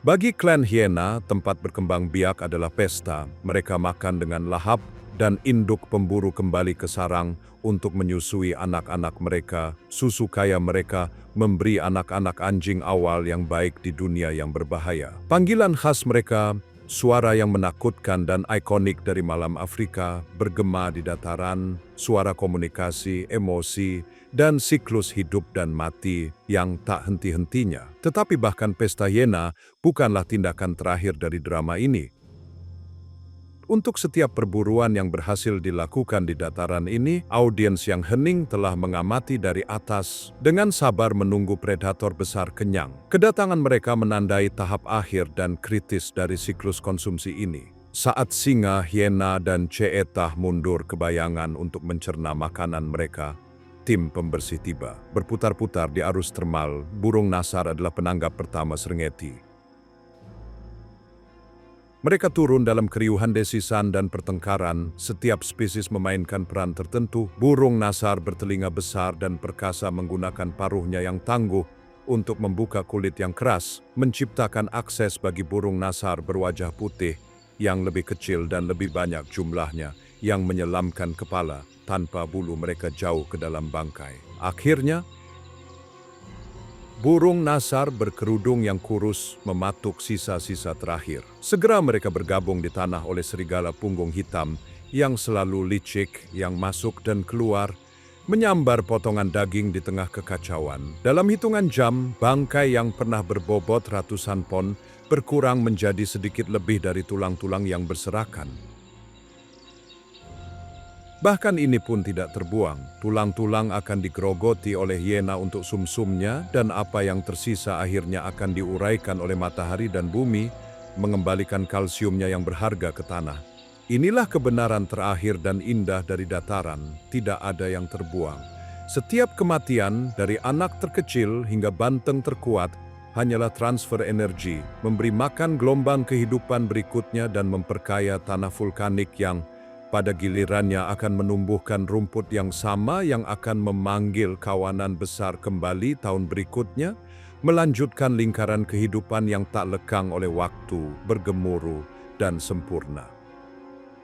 Bagi klan hiena, tempat berkembang biak adalah pesta. Mereka makan dengan lahap, dan induk pemburu kembali ke sarang untuk menyusui anak-anak mereka. Susu kaya mereka memberi anak-anak anjing awal yang baik di dunia yang berbahaya. Panggilan khas mereka, suara yang menakutkan dan ikonik dari malam Afrika, bergema di dataran, suara komunikasi, emosi, dan siklus hidup dan mati yang tak henti-hentinya. Tetapi bahkan pesta hiena bukanlah tindakan terakhir dari drama ini. Untuk setiap perburuan yang berhasil dilakukan di dataran ini, audiens yang hening telah mengamati dari atas dengan sabar menunggu predator besar kenyang. Kedatangan mereka menandai tahap akhir dan kritis dari siklus konsumsi ini. Saat singa, hiena, dan ceetah mundur ke bayangan untuk mencerna makanan mereka, tim pembersih tiba. Berputar-putar di arus termal, burung nasar adalah penanggap pertama Serengeti. Mereka turun dalam keriuhan desisan dan pertengkaran, setiap spesies memainkan peran tertentu. Burung nasar bertelinga besar dan perkasa menggunakan paruhnya yang tangguh untuk membuka kulit yang keras, menciptakan akses bagi burung nasar berwajah putih yang lebih kecil dan lebih banyak jumlahnya, yang menyelamkan kepala tanpa bulu mereka jauh ke dalam bangkai. Akhirnya, burung nasar berkerudung yang kurus mematuk sisa-sisa terakhir. Segera mereka bergabung di tanah oleh serigala punggung hitam yang selalu licik, yang masuk dan keluar, menyambar potongan daging di tengah kekacauan. Dalam hitungan jam, bangkai yang pernah berbobot ratusan pon berkurang menjadi sedikit lebih dari tulang-tulang yang berserakan. Bahkan ini pun tidak terbuang. Tulang-tulang akan digerogoti oleh hiena untuk sumsumnya, dan apa yang tersisa akhirnya akan diuraikan oleh matahari dan bumi, mengembalikan kalsiumnya yang berharga ke tanah. Inilah kebenaran terakhir dan indah dari dataran, tidak ada yang terbuang. Setiap kematian, dari anak terkecil hingga banteng terkuat, hanyalah transfer energi, memberi makan gelombang kehidupan berikutnya dan memperkaya tanah vulkanik yang pada gilirannya akan menumbuhkan rumput yang sama yang akan memanggil kawanan besar kembali tahun berikutnya, melanjutkan lingkaran kehidupan yang tak lekang oleh waktu, bergemuruh, dan sempurna.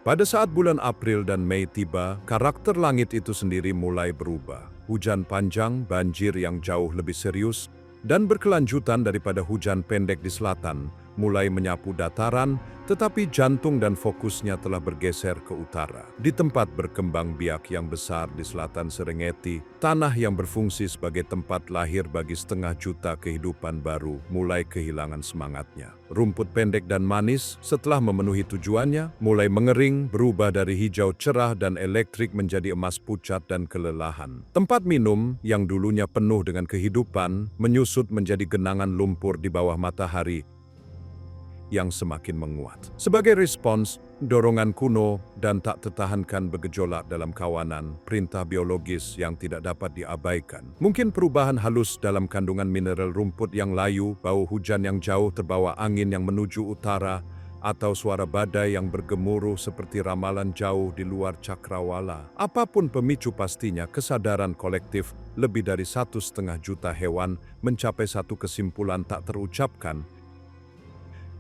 Pada saat bulan April dan Mei tiba, karakter langit itu sendiri mulai berubah. Hujan panjang, banjir yang jauh lebih serius, dan berkelanjutan daripada hujan pendek di selatan, mulai menyapu dataran, tetapi jantung dan fokusnya telah bergeser ke utara. Di tempat berkembang biak yang besar di selatan Serengeti, tanah yang berfungsi sebagai tempat lahir bagi 500 juta kehidupan baru mulai kehilangan semangatnya. Rumput pendek dan manis setelah memenuhi tujuannya, mulai mengering, berubah dari hijau cerah dan elektrik menjadi emas pucat dan kelelahan. Tempat minum yang dulunya penuh dengan kehidupan, menyusut menjadi genangan lumpur di bawah matahari yang semakin menguat. Sebagai respons, dorongan kuno dan tak tertahankan bergejolak dalam kawanan, perintah biologis yang tidak dapat diabaikan. Mungkin perubahan halus dalam kandungan mineral rumput yang layu, bau hujan yang jauh terbawa angin yang menuju utara, atau suara badai yang bergemuruh seperti ramalan jauh di luar cakrawala. Apapun pemicu pastinya, kesadaran kolektif lebih dari 1,5 juta hewan mencapai satu kesimpulan tak terucapkan.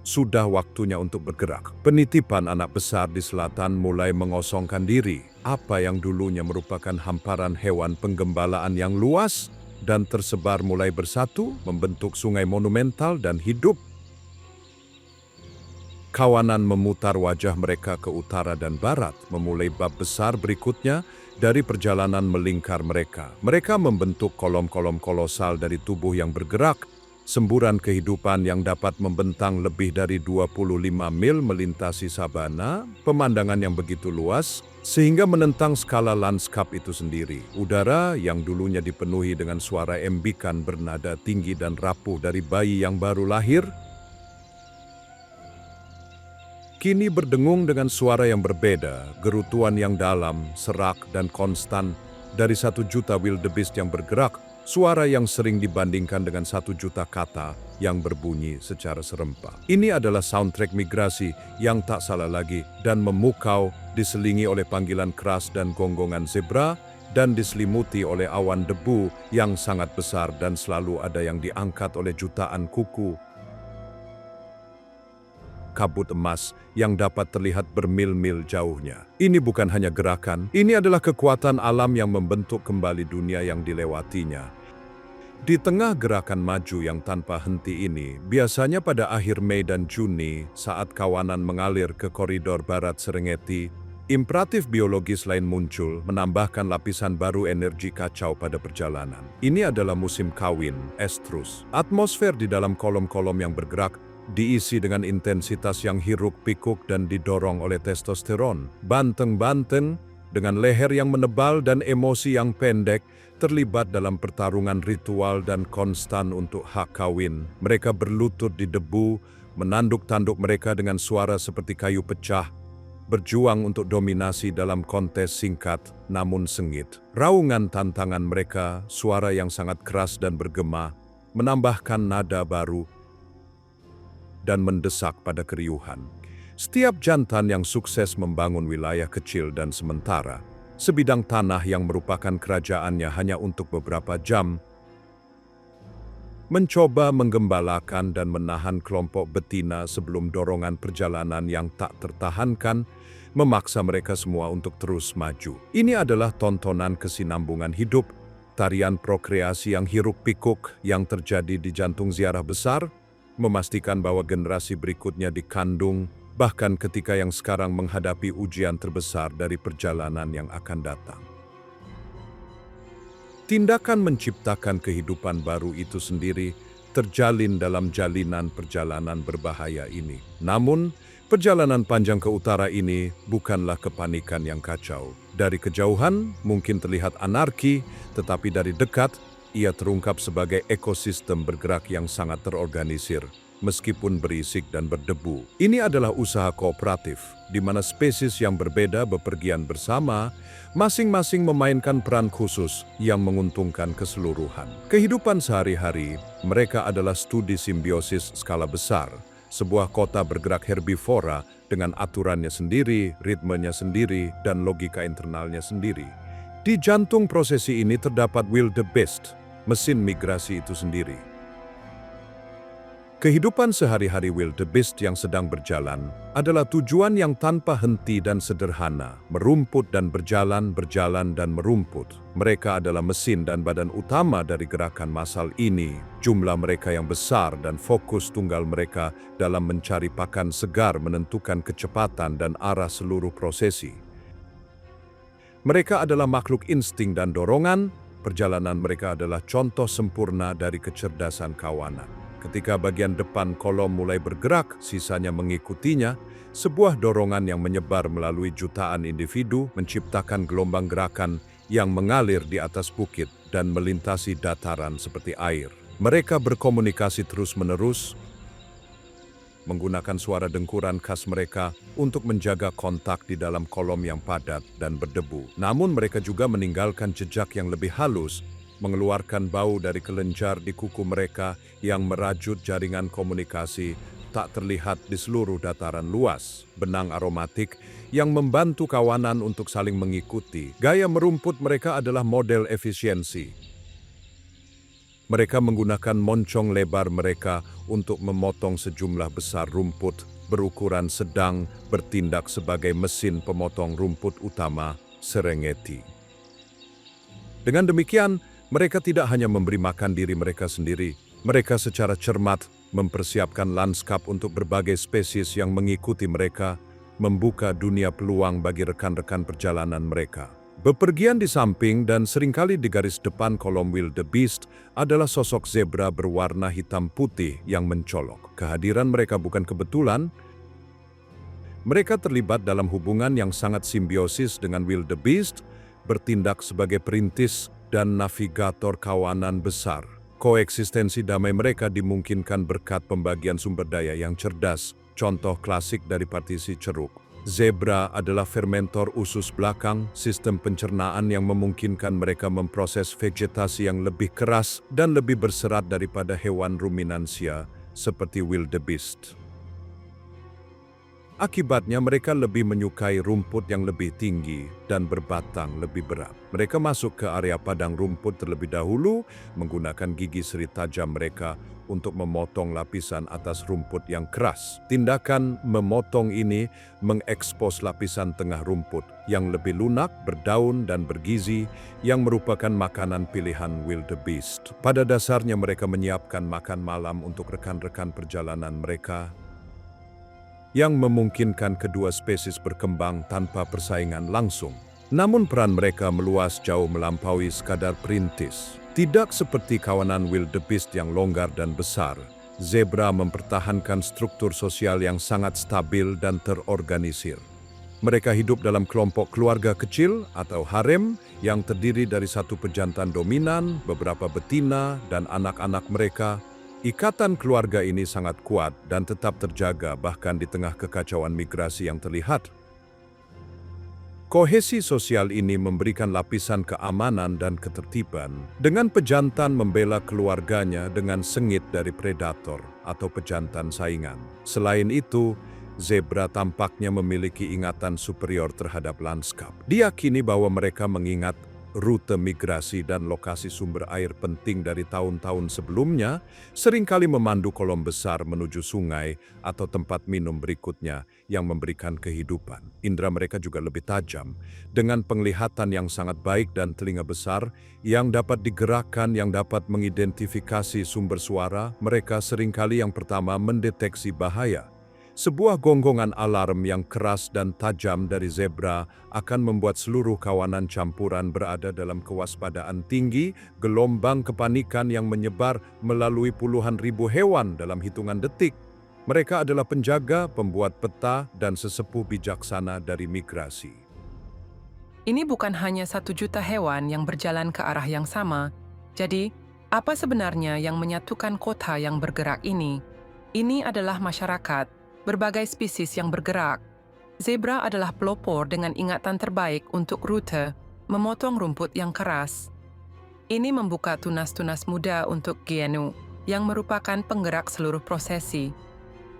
Sudah waktunya untuk bergerak. Penitipan anak besar di selatan mulai mengosongkan diri. Apa yang dulunya merupakan hamparan hewan penggembalaan yang luas dan tersebar mulai bersatu, membentuk sungai monumental dan hidup. Kawanan memutar wajah mereka ke utara dan barat, memulai bab besar berikutnya dari perjalanan melingkar mereka. Mereka membentuk kolom-kolom kolosal dari tubuh yang bergerak, semburan kehidupan yang dapat membentang lebih dari 25 mil melintasi sabana, pemandangan yang begitu luas, sehingga menentang skala lanskap itu sendiri. Udara yang dulunya dipenuhi dengan suara embikan bernada tinggi dan rapuh dari bayi yang baru lahir, kini berdengung dengan suara yang berbeda, gerutuan yang dalam, serak dan konstan dari 1 juta wildebeest yang bergerak, suara yang sering dibandingkan dengan 1 juta kata yang berbunyi secara serempak. Ini adalah soundtrack migrasi yang tak salah lagi dan memukau, diselingi oleh panggilan keras dan gonggongan zebra, dan diselimuti oleh awan debu yang sangat besar dan selalu ada yang diangkat oleh jutaan kuku kabut emas yang dapat terlihat bermil-mil jauhnya. Ini bukan hanya gerakan, ini adalah kekuatan alam yang membentuk kembali dunia yang dilewatinya. Di tengah gerakan maju yang tanpa henti ini, biasanya pada akhir Mei dan Juni, saat kawanan mengalir ke koridor barat Serengeti, imperatif biologis lain muncul, menambahkan lapisan baru energi kacau pada perjalanan. Ini adalah musim kawin, estrus. Atmosfer di dalam kolom-kolom yang bergerak diisi dengan intensitas yang hiruk-pikuk dan didorong oleh testosteron. Banteng-banteng dengan leher yang menebal dan emosi yang pendek terlibat dalam pertarungan ritual dan konstan untuk hak kawin. Mereka berlutut di debu, menanduk tanduk mereka dengan suara seperti kayu pecah, berjuang untuk dominasi dalam kontes singkat namun sengit. Raungan tantangan mereka, suara yang sangat keras dan bergema, menambahkan nada baru dan mendesak pada keriuhan. Setiap jantan yang sukses membangun wilayah kecil dan sementara, sebidang tanah yang merupakan kerajaannya hanya untuk beberapa jam, mencoba menggembalakan dan menahan kelompok betina sebelum dorongan perjalanan yang tak tertahankan memaksa mereka semua untuk terus maju. Ini adalah tontonan kesinambungan hidup, tarian prokreasi yang hiruk-pikuk yang terjadi di jantung ziarah besar, memastikan bahwa generasi berikutnya dikandung, bahkan ketika yang sekarang menghadapi ujian terbesar dari perjalanan yang akan datang. Tindakan menciptakan kehidupan baru itu sendiri terjalin dalam jalinan perjalanan berbahaya ini. Namun, perjalanan panjang ke utara ini bukanlah kepanikan yang kacau. Dari kejauhan mungkin terlihat anarki, tetapi dari dekat ia terungkap sebagai ekosistem bergerak yang sangat terorganisir, meskipun berisik dan berdebu. Ini adalah usaha kooperatif, di mana spesies yang berbeda bepergian bersama, masing-masing memainkan peran khusus yang menguntungkan keseluruhan. Kehidupan sehari-hari, mereka adalah studi simbiosis skala besar, sebuah kota bergerak herbivora dengan aturannya sendiri, ritmenya sendiri, dan logika internalnya sendiri. Di jantung prosesi ini terdapat wildebeest, mesin migrasi itu sendiri. Kehidupan sehari-hari wildebeest yang sedang berjalan adalah tujuan yang tanpa henti dan sederhana, merumput dan berjalan, berjalan dan merumput. Mereka adalah mesin dan badan utama dari gerakan massal ini. Jumlah mereka yang besar dan fokus tunggal mereka dalam mencari pakan segar menentukan kecepatan dan arah seluruh prosesi. Mereka adalah makhluk insting dan dorongan. Perjalanan mereka adalah contoh sempurna dari kecerdasan kawanan. Ketika bagian depan kolom mulai bergerak, sisanya mengikutinya, sebuah dorongan yang menyebar melalui jutaan individu menciptakan gelombang gerakan yang mengalir di atas bukit dan melintasi dataran seperti air. Mereka berkomunikasi terus-menerus, menggunakan suara dengkuran khas mereka untuk menjaga kontak di dalam kolom yang padat dan berdebu. Namun mereka juga meninggalkan jejak yang lebih halus, mengeluarkan bau dari kelenjar di kuku mereka yang merajut jaringan komunikasi tak terlihat di seluruh dataran luas. Benang aromatik yang membantu kawanan untuk saling mengikuti. Gaya merumput mereka adalah model efisiensi. Mereka menggunakan moncong lebar mereka untuk memotong sejumlah besar rumput berukuran sedang bertindak sebagai mesin pemotong rumput utama Serengeti. Dengan demikian, mereka tidak hanya memberi makan diri mereka sendiri, mereka secara cermat mempersiapkan lanskap untuk berbagai spesies yang mengikuti mereka, membuka dunia peluang bagi rekan-rekan perjalanan mereka. Bepergian di samping dan seringkali di garis depan kolom wildebeest adalah sosok zebra berwarna hitam putih yang mencolok. Kehadiran mereka bukan kebetulan. Mereka terlibat dalam hubungan yang sangat simbiosis dengan wildebeest, bertindak sebagai perintis dan navigator kawanan besar. Koeksistensi damai mereka dimungkinkan berkat pembagian sumber daya yang cerdas, contoh klasik dari partisi ceruk. Zebra adalah fermentor usus belakang, sistem pencernaan yang memungkinkan mereka memproses vegetasi yang lebih keras dan lebih berserat daripada hewan ruminansia seperti wildebeest. Akibatnya mereka lebih menyukai rumput yang lebih tinggi dan berbatang lebih berat. Mereka masuk ke area padang rumput terlebih dahulu, menggunakan gigi seri tajam mereka untuk memotong lapisan atas rumput yang keras. Tindakan memotong ini mengekspos lapisan tengah rumput yang lebih lunak, berdaun dan bergizi yang merupakan makanan pilihan wildebeest. Pada dasarnya mereka menyiapkan makan malam untuk rekan-rekan perjalanan mereka, yang memungkinkan kedua spesies berkembang tanpa persaingan langsung. Namun peran mereka meluas jauh melampaui sekadar perintis. Tidak seperti kawanan wildebeest yang longgar dan besar, zebra mempertahankan struktur sosial yang sangat stabil dan terorganisir. Mereka hidup dalam kelompok keluarga kecil atau harem yang terdiri dari satu pejantan dominan, beberapa betina, dan anak-anak mereka. Ikatan keluarga ini sangat kuat dan tetap terjaga bahkan di tengah kekacauan migrasi yang terlihat. Kohesi sosial ini memberikan lapisan keamanan dan ketertiban dengan pejantan membela keluarganya dengan sengit dari predator atau pejantan saingan. Selain itu, zebra tampaknya memiliki ingatan superior terhadap lanskap. Diyakini bahwa mereka mengingat rute migrasi dan lokasi sumber air penting dari tahun-tahun sebelumnya, seringkali memandu kolom besar menuju sungai atau tempat minum berikutnya yang memberikan kehidupan. Indera mereka juga lebih tajam, dengan penglihatan yang sangat baik dan telinga besar yang dapat digerakkan, yang dapat mengidentifikasi sumber suara. Mereka seringkali yang pertama mendeteksi bahaya. Sebuah gonggongan alarm yang keras dan tajam dari zebra akan membuat seluruh kawanan campuran berada dalam kewaspadaan tinggi, gelombang kepanikan yang menyebar melalui puluhan ribu hewan dalam hitungan detik. Mereka adalah penjaga, pembuat peta, dan sesepuh bijaksana dari migrasi. Ini bukan hanya 1 juta hewan yang berjalan ke arah yang sama. Jadi, apa sebenarnya yang menyatukan kota yang bergerak ini? Ini adalah masyarakat. Berbagai spesies yang bergerak. Zebra adalah pelopor dengan ingatan terbaik untuk rute, memotong rumput yang keras. Ini membuka tunas-tunas muda untuk GNU, yang merupakan penggerak seluruh prosesi.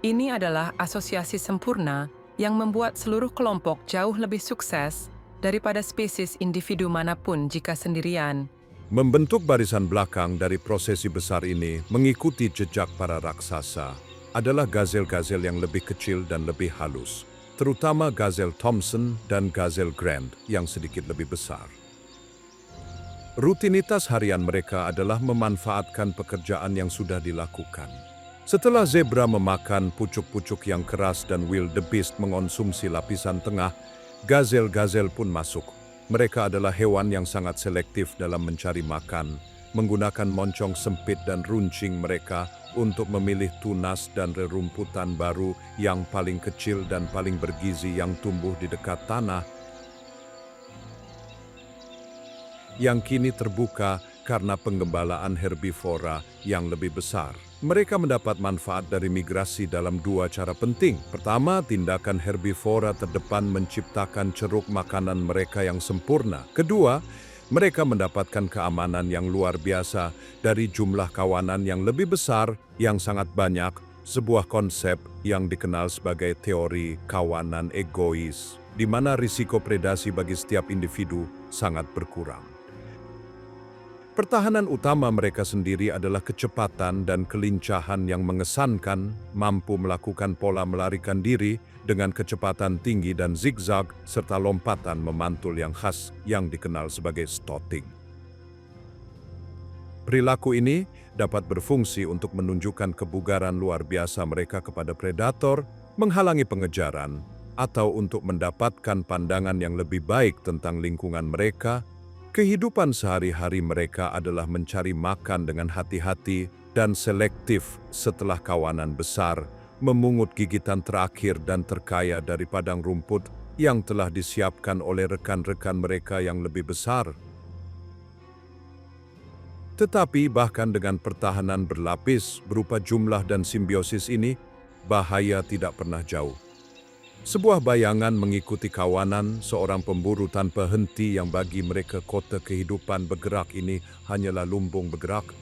Ini adalah asosiasi sempurna yang membuat seluruh kelompok jauh lebih sukses daripada spesies individu manapun jika sendirian. Membentuk barisan belakang dari prosesi besar ini mengikuti jejak para raksasa adalah gazel-gazel yang lebih kecil dan lebih halus, terutama gazel Thompson dan gazel Grant yang sedikit lebih besar. Rutinitas harian mereka adalah memanfaatkan pekerjaan yang sudah dilakukan. Setelah zebra memakan pucuk-pucuk yang keras dan wildebeest mengonsumsi lapisan tengah, gazel-gazel pun masuk. Mereka adalah hewan yang sangat selektif dalam mencari makan, menggunakan moncong sempit dan runcing mereka untuk memilih tunas dan rerumputan baru yang paling kecil dan paling bergizi yang tumbuh di dekat tanah, yang kini terbuka karena penggembalaan herbivora yang lebih besar. Mereka mendapat manfaat dari migrasi dalam 2 cara penting. Pertama, tindakan herbivora terdepan menciptakan ceruk makanan mereka yang sempurna. Kedua, mereka mendapatkan keamanan yang luar biasa dari jumlah kawanan yang lebih besar yang sangat banyak, sebuah konsep yang dikenal sebagai teori kawanan egois, di mana risiko predasi bagi setiap individu sangat berkurang. Pertahanan utama mereka sendiri adalah kecepatan dan kelincahan yang mengesankan, mampu melakukan pola melarikan diri dengan kecepatan tinggi dan zigzag, serta lompatan memantul yang khas yang dikenal sebagai stotting. Perilaku ini dapat berfungsi untuk menunjukkan kebugaran luar biasa mereka kepada predator, menghalangi pengejaran, atau untuk mendapatkan pandangan yang lebih baik tentang lingkungan mereka. Kehidupan sehari-hari mereka adalah mencari makan dengan hati-hati dan selektif setelah kawanan besar, memungut gigitan terakhir dan terkaya dari padang rumput yang telah disiapkan oleh rekan-rekan mereka yang lebih besar. Tetapi bahkan dengan pertahanan berlapis berupa jumlah dan simbiosis ini, bahaya tidak pernah jauh. Sebuah bayangan mengikuti kawanan seorang pemburu tanpa henti yang bagi mereka kota kehidupan bergerak ini hanyalah lumbung bergerak.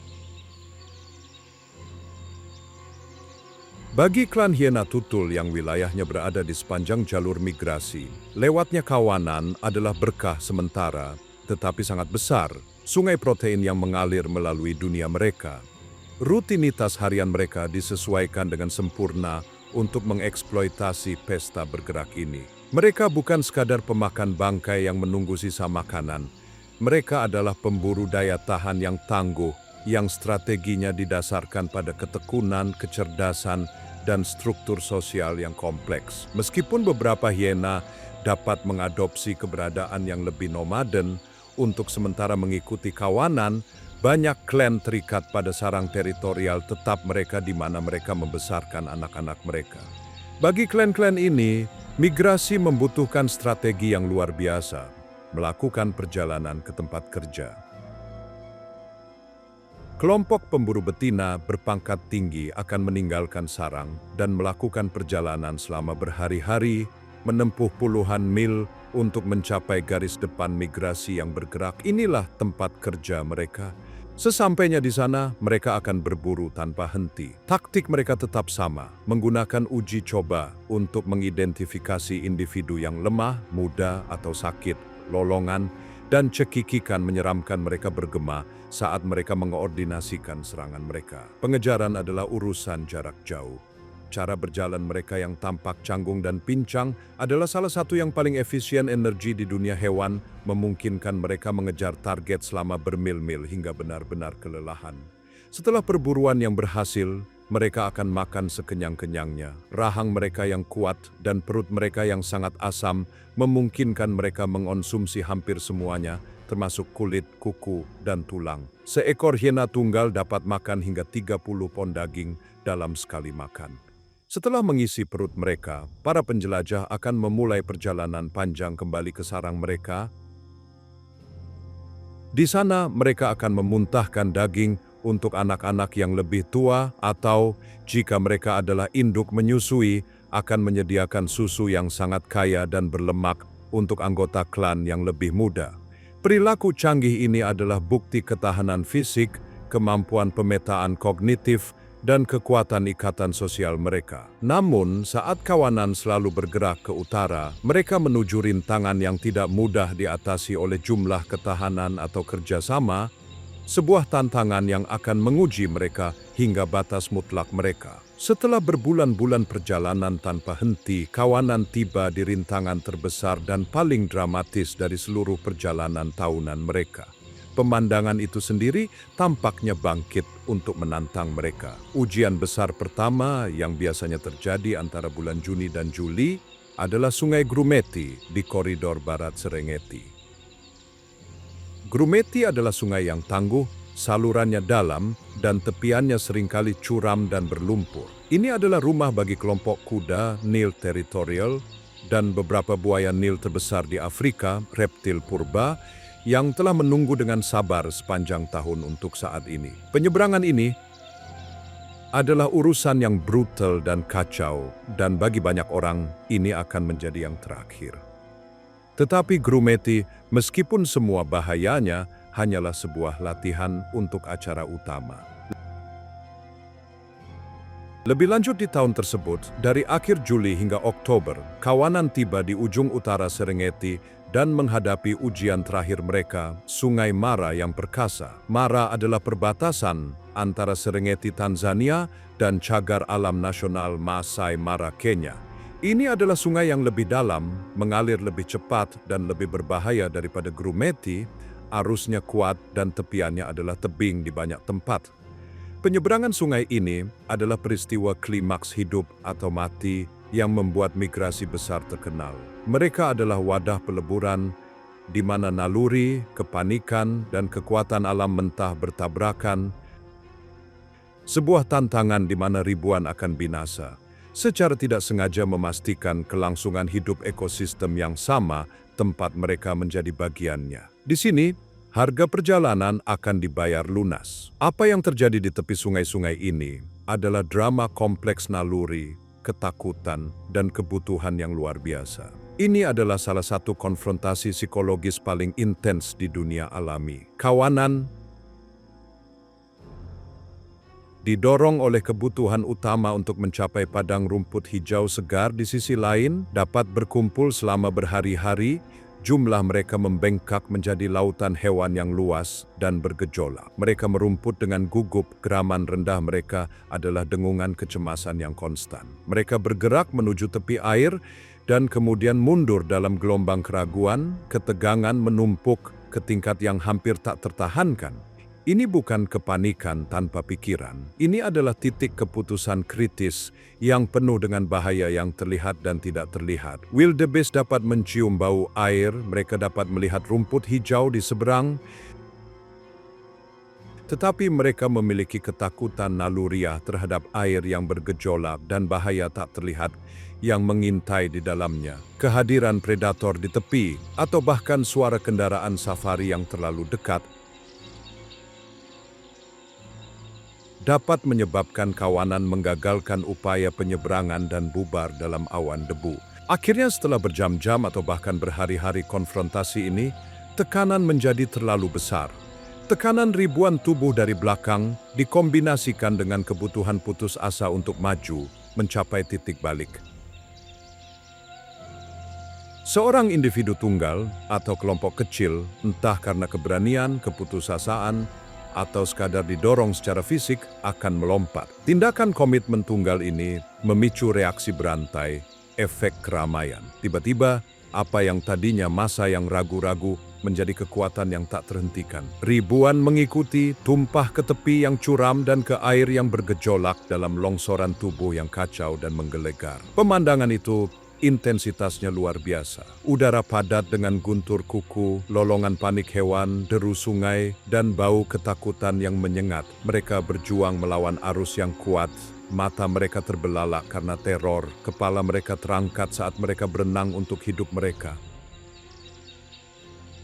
Bagi klan hiena tutul yang wilayahnya berada di sepanjang jalur migrasi, lewatnya kawanan adalah berkah sementara, tetapi sangat besar, sungai protein yang mengalir melalui dunia mereka. Rutinitas harian mereka disesuaikan dengan sempurna untuk mengeksploitasi pesta bergerak ini. Mereka bukan sekadar pemakan bangkai yang menunggu sisa makanan. Mereka adalah pemburu daya tahan yang tangguh, yang strateginya didasarkan pada ketekunan, kecerdasan, dan struktur sosial yang kompleks. Meskipun beberapa hiena dapat mengadopsi keberadaan yang lebih nomaden untuk sementara mengikuti kawanan, Banyak klan terikat pada sarang teritorial tetap mereka di mana mereka membesarkan anak-anak mereka. Bagi klan-klan ini, migrasi membutuhkan strategi yang luar biasa, melakukan perjalanan ke tempat kerja. Kelompok pemburu betina berpangkat tinggi akan meninggalkan sarang dan melakukan perjalanan selama berhari-hari, menempuh puluhan mil untuk mencapai garis depan migrasi yang bergerak. Inilah tempat kerja mereka. Sesampainya di sana, mereka akan berburu tanpa henti. Taktik mereka tetap sama, menggunakan uji coba untuk mengidentifikasi individu yang lemah, muda, atau sakit, lolongan, dan cekikikan menyeramkan mereka bergema saat mereka mengoordinasikan serangan mereka. Pengejaran adalah urusan jarak jauh. Cara berjalan mereka yang tampak canggung dan pincang adalah salah satu yang paling efisien energi di dunia hewan, memungkinkan mereka mengejar target selama bermil-mil hingga benar-benar kelelahan. Setelah perburuan yang berhasil, mereka akan makan sekenyang-kenyangnya. Rahang mereka yang kuat dan perut mereka yang sangat asam memungkinkan mereka mengonsumsi hampir semuanya, termasuk kulit, kuku, dan tulang. Seekor hiena tunggal dapat makan hingga 30 pon daging dalam sekali makan. Setelah mengisi perut mereka, para penjelajah akan memulai perjalanan panjang kembali ke sarang mereka. Di sana, mereka akan memuntahkan daging untuk anak-anak yang lebih tua atau, jika mereka adalah induk menyusui, akan menyediakan susu yang sangat kaya dan berlemak untuk anggota klan yang lebih muda. Perilaku canggih ini adalah bukti ketahanan fisik, kemampuan pemetaan kognitif, dan kekuatan ikatan sosial mereka. Namun, saat kawanan selalu bergerak ke utara, mereka menuju rintangan yang tidak mudah diatasi oleh jumlah ketahanan atau kerjasama, sebuah tantangan yang akan menguji mereka hingga batas mutlak mereka. Setelah berbulan-bulan perjalanan tanpa henti, kawanan tiba di rintangan terbesar dan paling dramatis dari seluruh perjalanan tahunan mereka. Pemandangan itu sendiri tampaknya bangkit untuk menantang mereka. Ujian besar pertama yang biasanya terjadi antara bulan Juni dan Juli adalah Sungai Grumeti di koridor barat Serengeti. Grumeti adalah sungai yang tangguh, salurannya dalam, dan tepiannya seringkali curam dan berlumpur. Ini adalah rumah bagi kelompok kuda Nil Territorial dan beberapa buaya Nil terbesar di Afrika, reptil purba, yang telah menunggu dengan sabar sepanjang tahun untuk saat ini. Penyeberangan ini adalah urusan yang brutal dan kacau, dan bagi banyak orang ini akan menjadi yang terakhir. Tetapi Grumeti, meskipun semua bahayanya, hanyalah sebuah latihan untuk acara utama. Lebih lanjut di tahun tersebut, dari akhir Juli hingga Oktober, kawanan tiba di ujung utara Serengeti dan menghadapi ujian terakhir mereka, Sungai Mara yang perkasa. Mara adalah perbatasan antara Serengeti Tanzania dan cagar alam nasional Maasai Mara Kenya. Ini adalah sungai yang lebih dalam, mengalir lebih cepat dan lebih berbahaya daripada Grumeti, arusnya kuat dan tepiannya adalah tebing di banyak tempat. Penyeberangan sungai ini adalah peristiwa klimaks hidup atau mati yang membuat migrasi besar terkenal. Mereka adalah wadah peleburan di mana naluri, kepanikan, dan kekuatan alam mentah bertabrakan. Sebuah tantangan di mana ribuan akan binasa, secara tidak sengaja memastikan kelangsungan hidup ekosistem yang sama tempat mereka menjadi bagiannya. Di sini, harga perjalanan akan dibayar lunas. Apa yang terjadi di tepi sungai-sungai ini adalah drama kompleks naluri, ketakutan, dan kebutuhan yang luar biasa. Ini adalah salah satu konfrontasi psikologis paling intens di dunia alami. Kawanan didorong oleh kebutuhan utama untuk mencapai padang rumput hijau segar, di sisi lain dapat berkumpul selama berhari-hari. Jumlah mereka membengkak menjadi lautan hewan yang luas dan bergejolak. Mereka merumput dengan gugup, geraman rendah mereka adalah dengungan kecemasan yang konstan. Mereka bergerak menuju tepi air dan kemudian mundur dalam gelombang keraguan, ketegangan menumpuk ke tingkat yang hampir tak tertahankan. Ini bukan kepanikan tanpa pikiran. Ini adalah titik keputusan kritis yang penuh dengan bahaya yang terlihat dan tidak terlihat. Wildebeest dapat mencium bau air, mereka dapat melihat rumput hijau di seberang, Tetapi mereka memiliki ketakutan naluriah terhadap air yang bergejolak dan bahaya tak terlihat yang mengintai di dalamnya. Kehadiran predator di tepi atau bahkan suara kendaraan safari yang terlalu dekat dapat menyebabkan kawanan menggagalkan upaya penyeberangan dan bubar dalam awan debu. Akhirnya setelah berjam-jam atau bahkan berhari-hari konfrontasi ini, tekanan menjadi terlalu besar. Tekanan ribuan tubuh dari belakang dikombinasikan dengan kebutuhan putus asa untuk maju mencapai titik balik. Seorang individu tunggal atau kelompok kecil, entah karena keberanian, keputusasaan, atau sekadar didorong secara fisik, akan melompat. Tindakan komitmen tunggal ini memicu reaksi berantai, efek keramaian. Tiba-tiba, apa yang tadinya massa yang ragu-ragu menjadi kekuatan yang tak terhentikan. Ribuan mengikuti, tumpah ke tepi yang curam dan ke air yang bergejolak dalam longsoran tubuh yang kacau dan menggelegar. Pemandangan itu intensitasnya luar biasa. Udara padat dengan guntur kuku, lolongan panik hewan, deru sungai, dan bau ketakutan yang menyengat. Mereka berjuang melawan arus yang kuat. Mata mereka terbelalak karena teror, kepala mereka terangkat saat mereka berenang untuk hidup mereka.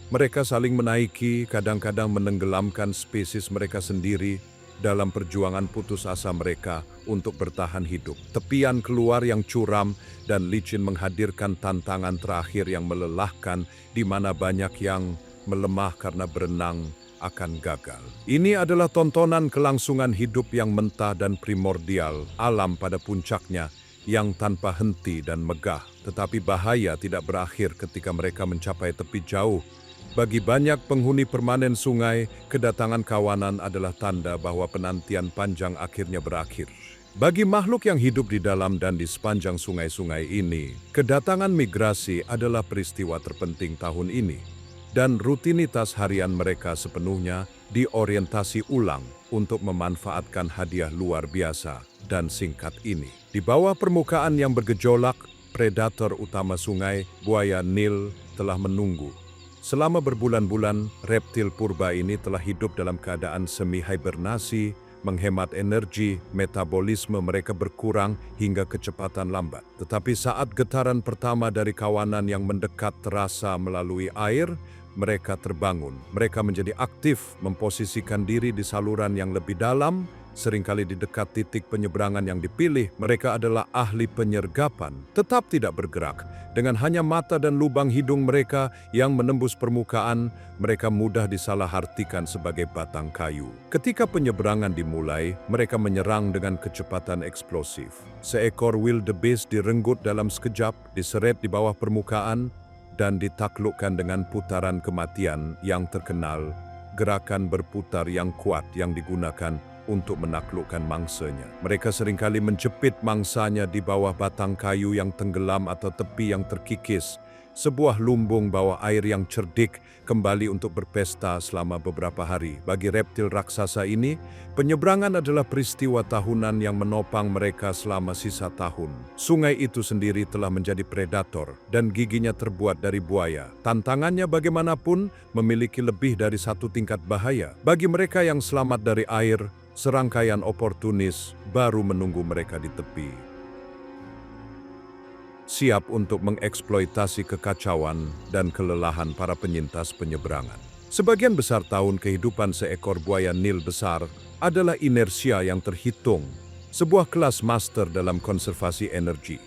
Mereka saling menaiki, kadang-kadang menenggelamkan spesies mereka sendiri dalam perjuangan putus asa mereka untuk bertahan hidup. Tepian keluar yang curam dan licin menghadirkan tantangan terakhir yang melelahkan, di mana banyak yang melemah karena berenang akan gagal. Ini adalah tontonan kelangsungan hidup yang mentah dan primordial, alam pada puncaknya, yang tanpa henti dan megah. Tetapi bahaya tidak berakhir ketika mereka mencapai tepi jauh. Bagi banyak penghuni permanen sungai, kedatangan kawanan adalah tanda bahwa penantian panjang akhirnya berakhir. Bagi makhluk yang hidup di dalam dan di sepanjang sungai-sungai ini, kedatangan migrasi adalah peristiwa terpenting tahun ini. Dan rutinitas harian mereka sepenuhnya diorientasi ulang untuk memanfaatkan hadiah luar biasa dan singkat ini. Di bawah permukaan yang bergejolak, predator utama sungai, buaya Nil, telah menunggu. Selama berbulan-bulan, reptil purba ini telah hidup dalam keadaan semi-hibernasi, menghemat energi, metabolisme mereka berkurang hingga kecepatan lambat. Tetapi saat getaran pertama dari kawanan yang mendekat terasa melalui air, mereka terbangun. Mereka menjadi aktif, memposisikan diri di saluran yang lebih dalam, seringkali di dekat titik penyeberangan yang dipilih. Mereka adalah ahli penyergapan, tetap tidak bergerak. Dengan hanya mata dan lubang hidung mereka yang menembus permukaan, mereka mudah disalahartikan sebagai batang kayu. Ketika penyeberangan dimulai, mereka menyerang dengan kecepatan eksplosif. Seekor wildebeest direnggut dalam sekejap, diseret di bawah permukaan, dan ditaklukkan dengan putaran kematian yang terkenal, gerakan berputar yang kuat yang digunakan untuk menaklukkan mangsanya. Mereka seringkali menjepit mangsanya di bawah batang kayu yang tenggelam atau tepi yang terkikis, sebuah lumbung bawah air yang cerdik kembali untuk berpesta selama beberapa hari. Bagi reptil raksasa ini, penyeberangan adalah peristiwa tahunan yang menopang mereka selama sisa tahun. Sungai itu sendiri telah menjadi predator dan giginya terbuat dari buaya. Tantangannya bagaimanapun memiliki lebih dari satu tingkat bahaya. Bagi mereka yang selamat dari air, serangkaian oportunis baru menunggu mereka di tepi, siap untuk mengeksploitasi kekacauan dan kelelahan para penyintas penyeberangan. Sebagian besar tahun kehidupan seekor buaya Nil besar adalah inersia yang terhitung, sebuah kelas master dalam konservasi energi.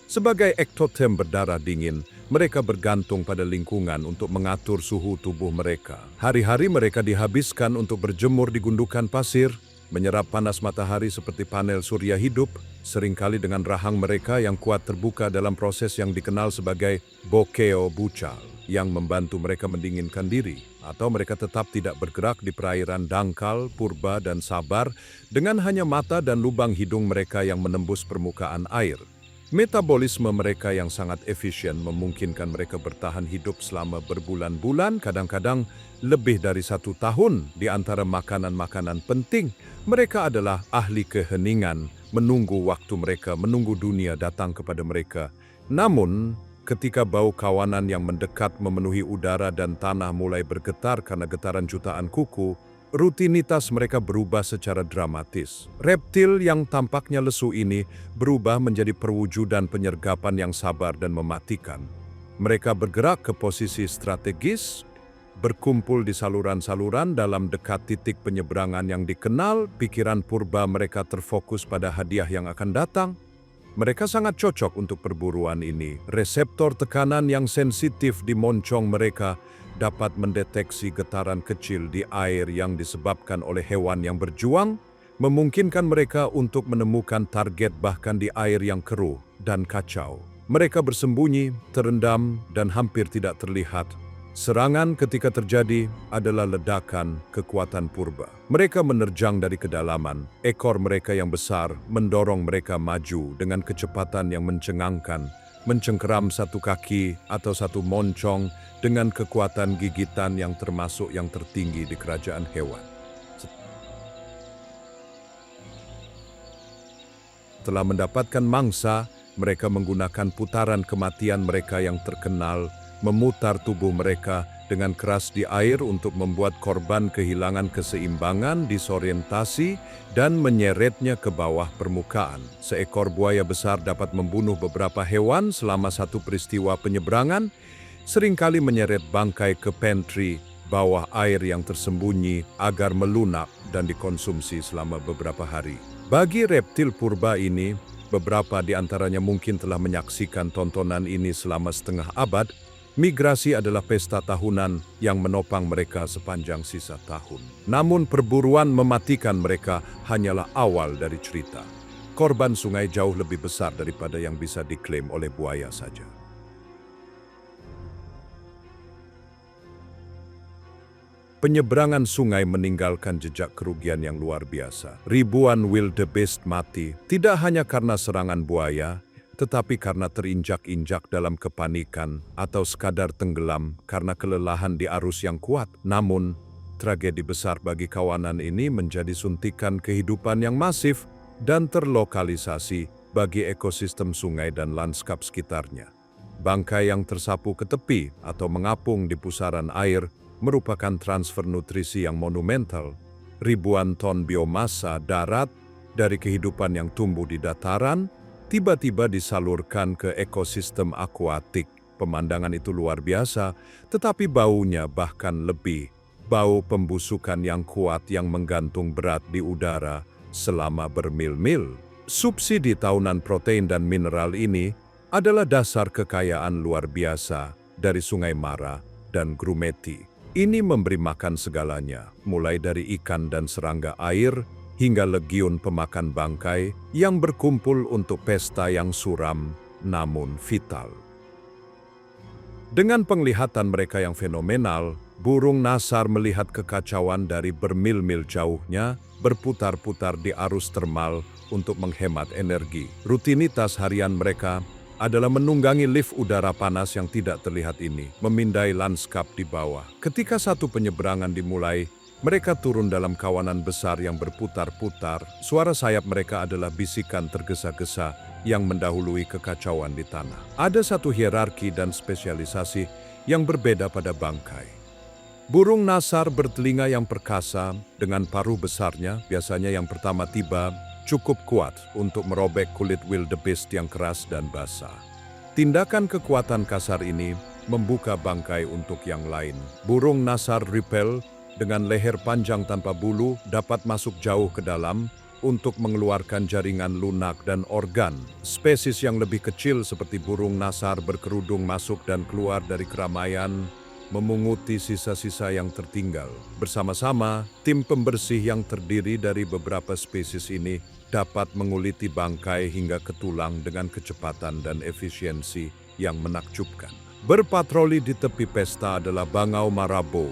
Sebagai ektotem berdarah dingin, mereka bergantung pada lingkungan untuk mengatur suhu tubuh mereka. Hari-hari mereka dihabiskan untuk berjemur di gundukan pasir, menyerap panas matahari seperti panel surya hidup, seringkali dengan rahang mereka yang kuat terbuka dalam proses yang dikenal sebagai bokeo bucal, yang membantu mereka mendinginkan diri. Atau mereka tetap tidak bergerak di perairan dangkal, purba, dan sabar dengan hanya mata dan lubang hidung mereka yang menembus permukaan air. Metabolisme mereka yang sangat efisien memungkinkan mereka bertahan hidup selama berbulan-bulan, kadang-kadang lebih dari 1 tahun di antara makanan-makanan penting. Mereka adalah ahli keheningan, menunggu waktu mereka, menunggu dunia datang kepada mereka. Namun, ketika bau kawanan yang mendekat memenuhi udara dan tanah mulai bergetar karena getaran jutaan kuku, Rutinitas mereka berubah secara dramatis. Reptil yang tampaknya lesu ini berubah menjadi perwujudan penyergapan yang sabar dan mematikan. Mereka bergerak ke posisi strategis, berkumpul di saluran-saluran dalam dekat titik penyeberangan yang dikenal. Pikiran purba mereka terfokus pada hadiah yang akan datang. Mereka sangat cocok untuk perburuan ini. Reseptor tekanan yang sensitif di moncong mereka dapat mendeteksi getaran kecil di air yang disebabkan oleh hewan yang berjuang, memungkinkan mereka untuk menemukan target bahkan di air yang keruh dan kacau. Mereka bersembunyi, terendam, dan hampir tidak terlihat. Serangan ketika terjadi adalah ledakan kekuatan purba. Mereka menerjang dari kedalaman. Ekor mereka yang besar mendorong mereka maju dengan kecepatan yang mencengangkan, mencengkeram satu kaki atau satu moncong dengan kekuatan gigitan yang termasuk yang tertinggi di kerajaan hewan. Setelah mendapatkan mangsa, mereka menggunakan putaran kematian mereka yang terkenal, memutar tubuh mereka dengan keras di air untuk membuat korban kehilangan keseimbangan, disorientasi, dan menyeretnya ke bawah permukaan. Seekor buaya besar dapat membunuh beberapa hewan selama satu peristiwa penyeberangan, seringkali menyeret bangkai ke pantry bawah air yang tersembunyi agar melunak dan dikonsumsi selama beberapa hari. Bagi reptil purba ini, beberapa di antaranya mungkin telah menyaksikan tontonan ini selama setengah abad. Migrasi adalah pesta tahunan yang menopang mereka sepanjang sisa tahun. Namun perburuan mematikan mereka hanyalah awal dari cerita. Korban sungai jauh lebih besar daripada yang bisa diklaim oleh buaya saja. Penyeberangan sungai meninggalkan jejak kerugian yang luar biasa. Ribuan wildebeest mati, tidak hanya karena serangan buaya, tetapi karena terinjak-injak dalam kepanikan atau sekadar tenggelam karena kelelahan di arus yang kuat. Namun, tragedi besar bagi kawanan ini menjadi suntikan kehidupan yang masif dan terlokalisasi bagi ekosistem sungai dan lanskap sekitarnya. Bangkai yang tersapu ke tepi atau mengapung di pusaran air merupakan transfer nutrisi yang monumental. Ribuan ton biomasa darat dari kehidupan yang tumbuh di dataran tiba-tiba disalurkan ke ekosistem akuatik. Pemandangan itu luar biasa, tetapi baunya bahkan lebih. Bau pembusukan yang kuat yang menggantung berat di udara selama bermil-mil. Subsidi tahunan protein dan mineral ini adalah dasar kekayaan luar biasa dari Sungai Mara dan Grumeti. Ini memberi makan segalanya, mulai dari ikan dan serangga air, hingga legiun pemakan bangkai yang berkumpul untuk pesta yang suram namun vital. Dengan penglihatan mereka yang fenomenal, burung nasar melihat kekacauan dari bermil-mil jauhnya, berputar-putar di arus termal untuk menghemat energi. Rutinitas harian mereka adalah menunggangi lift udara panas yang tidak terlihat ini, memindai lanskap di bawah. Ketika satu penyeberangan dimulai, mereka turun dalam kawanan besar yang berputar-putar. Suara sayap mereka adalah bisikan tergesa-gesa yang mendahului kekacauan di tanah. Ada satu hierarki dan spesialisasi yang berbeda pada bangkai. Burung nasar bertelinga yang perkasa dengan paruh besarnya, biasanya yang pertama tiba, cukup kuat untuk merobek kulit wildebeest yang keras dan basah. Tindakan kekuatan kasar ini membuka bangkai untuk yang lain. Burung nasar ripel dengan leher panjang tanpa bulu dapat masuk jauh ke dalam untuk mengeluarkan jaringan lunak dan organ. Spesies yang lebih kecil seperti burung nasar berkerudung masuk dan keluar dari keramaian, memunguti sisa-sisa yang tertinggal. Bersama-sama, tim pembersih yang terdiri dari beberapa spesies ini dapat menguliti bangkai hingga ke tulang dengan kecepatan dan efisiensi yang menakjubkan. Berpatroli di tepi pesta adalah bangau marabou.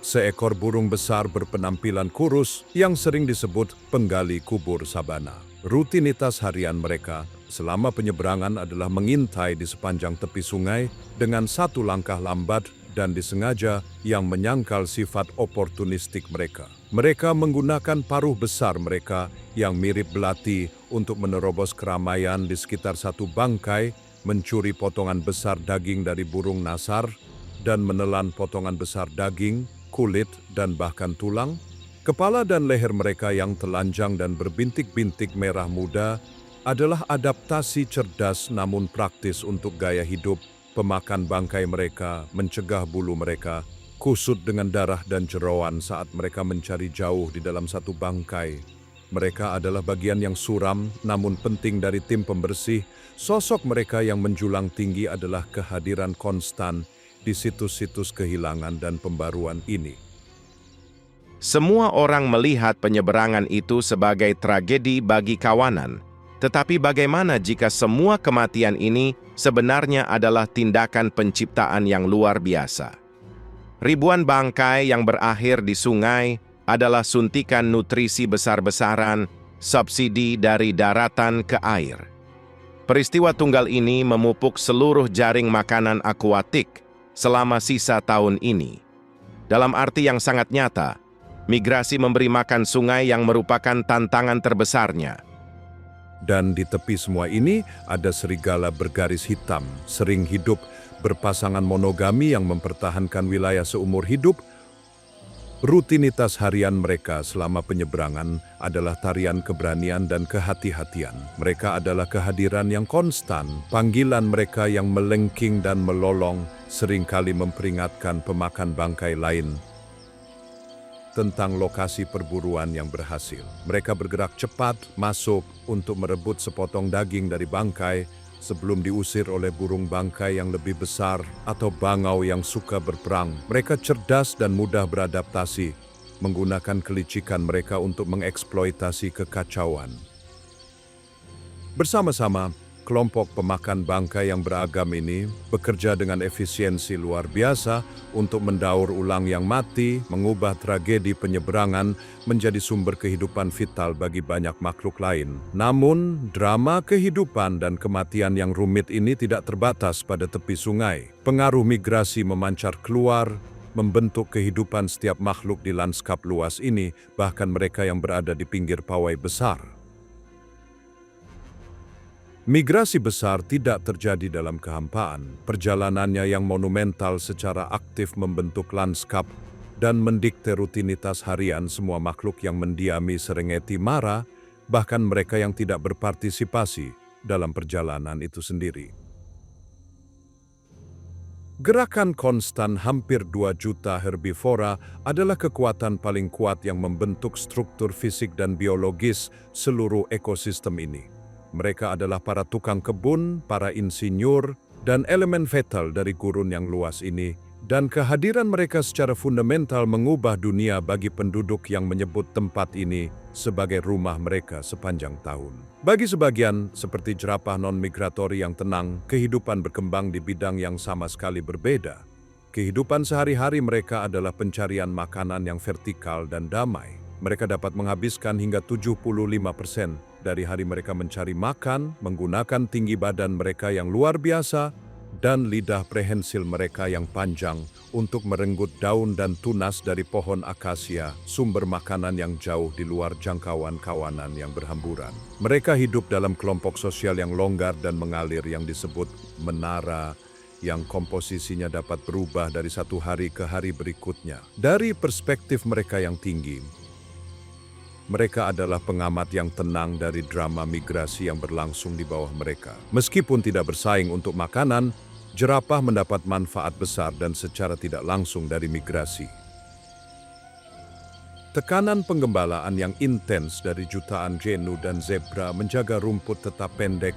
Seekor burung besar berpenampilan kurus yang sering disebut penggali kubur sabana. Rutinitas harian mereka selama penyeberangan adalah mengintai di sepanjang tepi sungai dengan satu langkah lambat dan disengaja yang menyangkal sifat oportunistik mereka. Mereka menggunakan paruh besar mereka yang mirip belati untuk menerobos keramaian di sekitar satu bangkai, mencuri potongan besar daging dari burung nasar, dan menelan potongan besar daging, kulit, dan bahkan tulang. Kepala dan leher mereka yang telanjang dan berbintik-bintik merah muda adalah adaptasi cerdas namun praktis untuk gaya hidup pemakan bangkai mereka, mencegah bulu mereka kusut dengan darah dan jeroan saat mereka mencari jauh di dalam satu bangkai. Mereka adalah bagian yang suram namun penting dari tim pembersih. Sosok mereka yang menjulang tinggi adalah kehadiran konstan di situs-situs kehilangan dan pembaruan ini. Semua orang melihat penyeberangan itu sebagai tragedi bagi kawanan. Tetapi bagaimana jika semua kematian ini sebenarnya adalah tindakan penciptaan yang luar biasa? Ribuan bangkai yang berakhir di sungai adalah suntikan nutrisi besar-besaran, subsidi dari daratan ke air. Peristiwa tunggal ini memupuk seluruh jaring makanan akuatik selama sisa tahun ini. Dalam arti yang sangat nyata, migrasi memberi makan sungai yang merupakan tantangan terbesarnya. Dan di tepi semua ini ada serigala bergaris hitam, sering hidup berpasangan monogami yang mempertahankan wilayah seumur hidup. Rutinitas harian mereka selama penyeberangan adalah tarian keberanian dan kehati-hatian. Mereka adalah kehadiran yang konstan, panggilan mereka yang melengking dan melolong seringkali memperingatkan pemakan bangkai lain tentang lokasi perburuan yang berhasil. Mereka bergerak cepat masuk untuk merebut sepotong daging dari bangkai sebelum diusir oleh burung bangkai yang lebih besar atau bangau yang suka berperang. Mereka cerdas dan mudah beradaptasi, menggunakan kelicikan mereka untuk mengeksploitasi kekacauan. Bersama-sama, kelompok pemakan bangkai yang beragam ini bekerja dengan efisiensi luar biasa untuk mendaur ulang yang mati, mengubah tragedi penyeberangan menjadi sumber kehidupan vital bagi banyak makhluk lain. Namun, drama kehidupan dan kematian yang rumit ini tidak terbatas pada tepi sungai. Pengaruh migrasi memancar keluar, membentuk kehidupan setiap makhluk di lanskap luas ini, bahkan mereka yang berada di pinggir pawai besar. Migrasi besar tidak terjadi dalam kehampaan. Perjalanannya yang monumental secara aktif membentuk lanskap dan mendikte rutinitas harian semua makhluk yang mendiami Serengeti Mara, bahkan mereka yang tidak berpartisipasi dalam perjalanan itu sendiri. Gerakan konstan hampir 2 juta herbivora adalah kekuatan paling kuat yang membentuk struktur fisik dan biologis seluruh ekosistem ini. Mereka adalah para tukang kebun, para insinyur, dan elemen vital dari gurun yang luas ini, dan kehadiran mereka secara fundamental mengubah dunia bagi penduduk yang menyebut tempat ini sebagai rumah mereka sepanjang tahun. Bagi sebagian, seperti jerapah non-migratori yang tenang, kehidupan berkembang di bidang yang sama sekali berbeda. Kehidupan sehari-hari mereka adalah pencarian makanan yang vertikal dan damai. Mereka dapat menghabiskan hingga 75% dari hari mereka mencari makan, menggunakan tinggi badan mereka yang luar biasa, dan lidah prehensil mereka yang panjang untuk merenggut daun dan tunas dari pohon akasia, sumber makanan yang jauh di luar jangkauan kawanan yang berhamburan. Mereka hidup dalam kelompok sosial yang longgar dan mengalir yang disebut menara, yang komposisinya dapat berubah dari satu hari ke hari berikutnya. Dari perspektif mereka yang tinggi, mereka adalah pengamat yang tenang dari drama migrasi yang berlangsung di bawah mereka. Meskipun tidak bersaing untuk makanan, jerapah mendapat manfaat besar dan secara tidak langsung dari migrasi. Tekanan penggembalaan yang intens dari jutaan genu dan zebra menjaga rumput tetap pendek,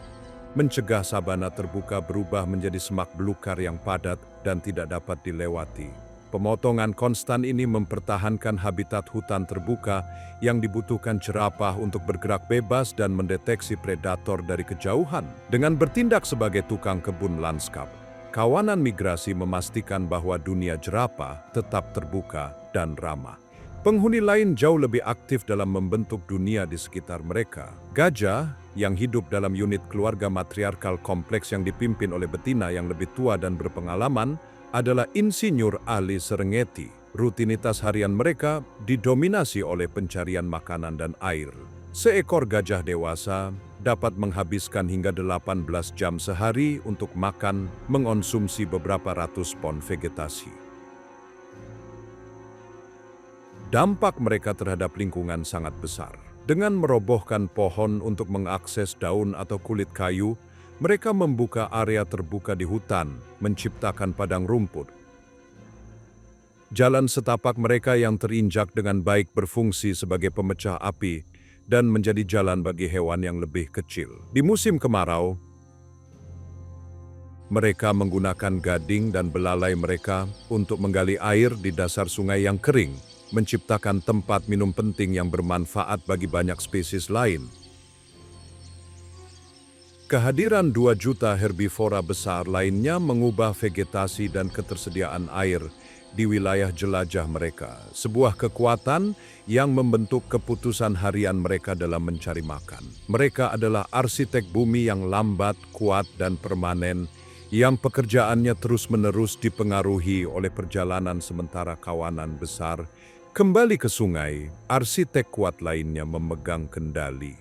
mencegah sabana terbuka berubah menjadi semak belukar yang padat dan tidak dapat dilewati. Pemotongan konstan ini mempertahankan habitat hutan terbuka yang dibutuhkan jerapah untuk bergerak bebas dan mendeteksi predator dari kejauhan. Dengan bertindak sebagai tukang kebun lanskap, kawanan migrasi memastikan bahwa dunia jerapah tetap terbuka dan ramah. Penghuni lain jauh lebih aktif dalam membentuk dunia di sekitar mereka. Gajah, yang hidup dalam unit keluarga matriarkal kompleks yang dipimpin oleh betina yang lebih tua dan berpengalaman, adalah insinyur ahli Serengeti. Rutinitas harian mereka didominasi oleh pencarian makanan dan air. Seekor gajah dewasa dapat menghabiskan hingga 18 jam sehari untuk makan, mengonsumsi beberapa ratus pon vegetasi. Dampak mereka terhadap lingkungan sangat besar. Dengan merobohkan pohon untuk mengakses daun atau kulit kayu, mereka membuka area terbuka di hutan, menciptakan padang rumput. Jalan setapak mereka yang terinjak dengan baik berfungsi sebagai pemecah api dan menjadi jalan bagi hewan yang lebih kecil. Di musim kemarau, mereka menggunakan gading dan belalai mereka untuk menggali air di dasar sungai yang kering, menciptakan tempat minum penting yang bermanfaat bagi banyak spesies lain. Kehadiran 2 juta herbivora besar lainnya mengubah vegetasi dan ketersediaan air di wilayah jelajah mereka, sebuah kekuatan yang membentuk keputusan harian mereka dalam mencari makan. Mereka adalah arsitek bumi yang lambat, kuat, dan permanen, yang pekerjaannya terus-menerus dipengaruhi oleh perjalanan sementara kawanan besar kembali ke sungai. Arsitek kuat lainnya memegang kendali.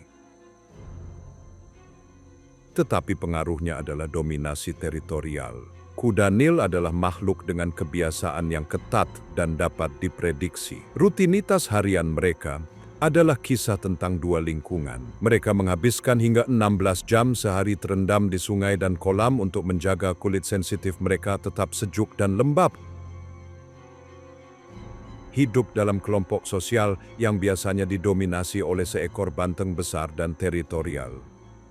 Tetapi pengaruhnya adalah dominasi teritorial. Kuda Nil adalah makhluk dengan kebiasaan yang ketat dan dapat diprediksi. Rutinitas harian mereka adalah kisah tentang 2 lingkungan. Mereka menghabiskan hingga 16 jam sehari terendam di sungai dan kolam untuk menjaga kulit sensitif mereka tetap sejuk dan lembab. Hidup dalam kelompok sosial yang biasanya didominasi oleh seekor banteng besar dan teritorial.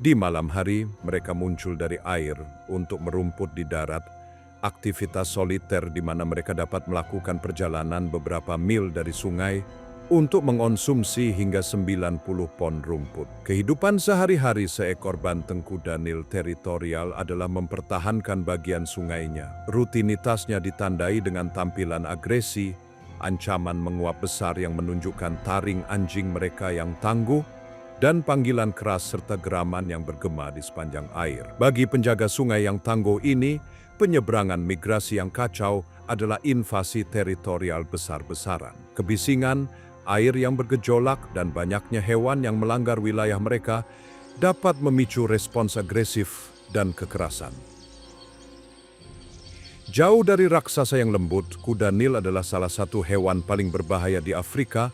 Di malam hari, mereka muncul dari air untuk merumput di darat, aktivitas soliter di mana mereka dapat melakukan perjalanan beberapa mil dari sungai untuk mengonsumsi hingga 90 pon rumput. Kehidupan sehari-hari seekor banteng kuda Nil teritorial adalah mempertahankan bagian sungainya. Rutinitasnya ditandai dengan tampilan agresi, ancaman menguap besar yang menunjukkan taring anjing mereka yang tangguh, dan panggilan keras serta geraman yang bergema di sepanjang air. Bagi penjaga sungai yang tangguh ini, penyeberangan migrasi yang kacau adalah invasi teritorial besar-besaran. Kebisingan, air yang bergejolak, dan banyaknya hewan yang melanggar wilayah mereka dapat memicu respons agresif dan kekerasan. Jauh dari raksasa yang lembut, kuda Nil adalah salah satu hewan paling berbahaya di Afrika,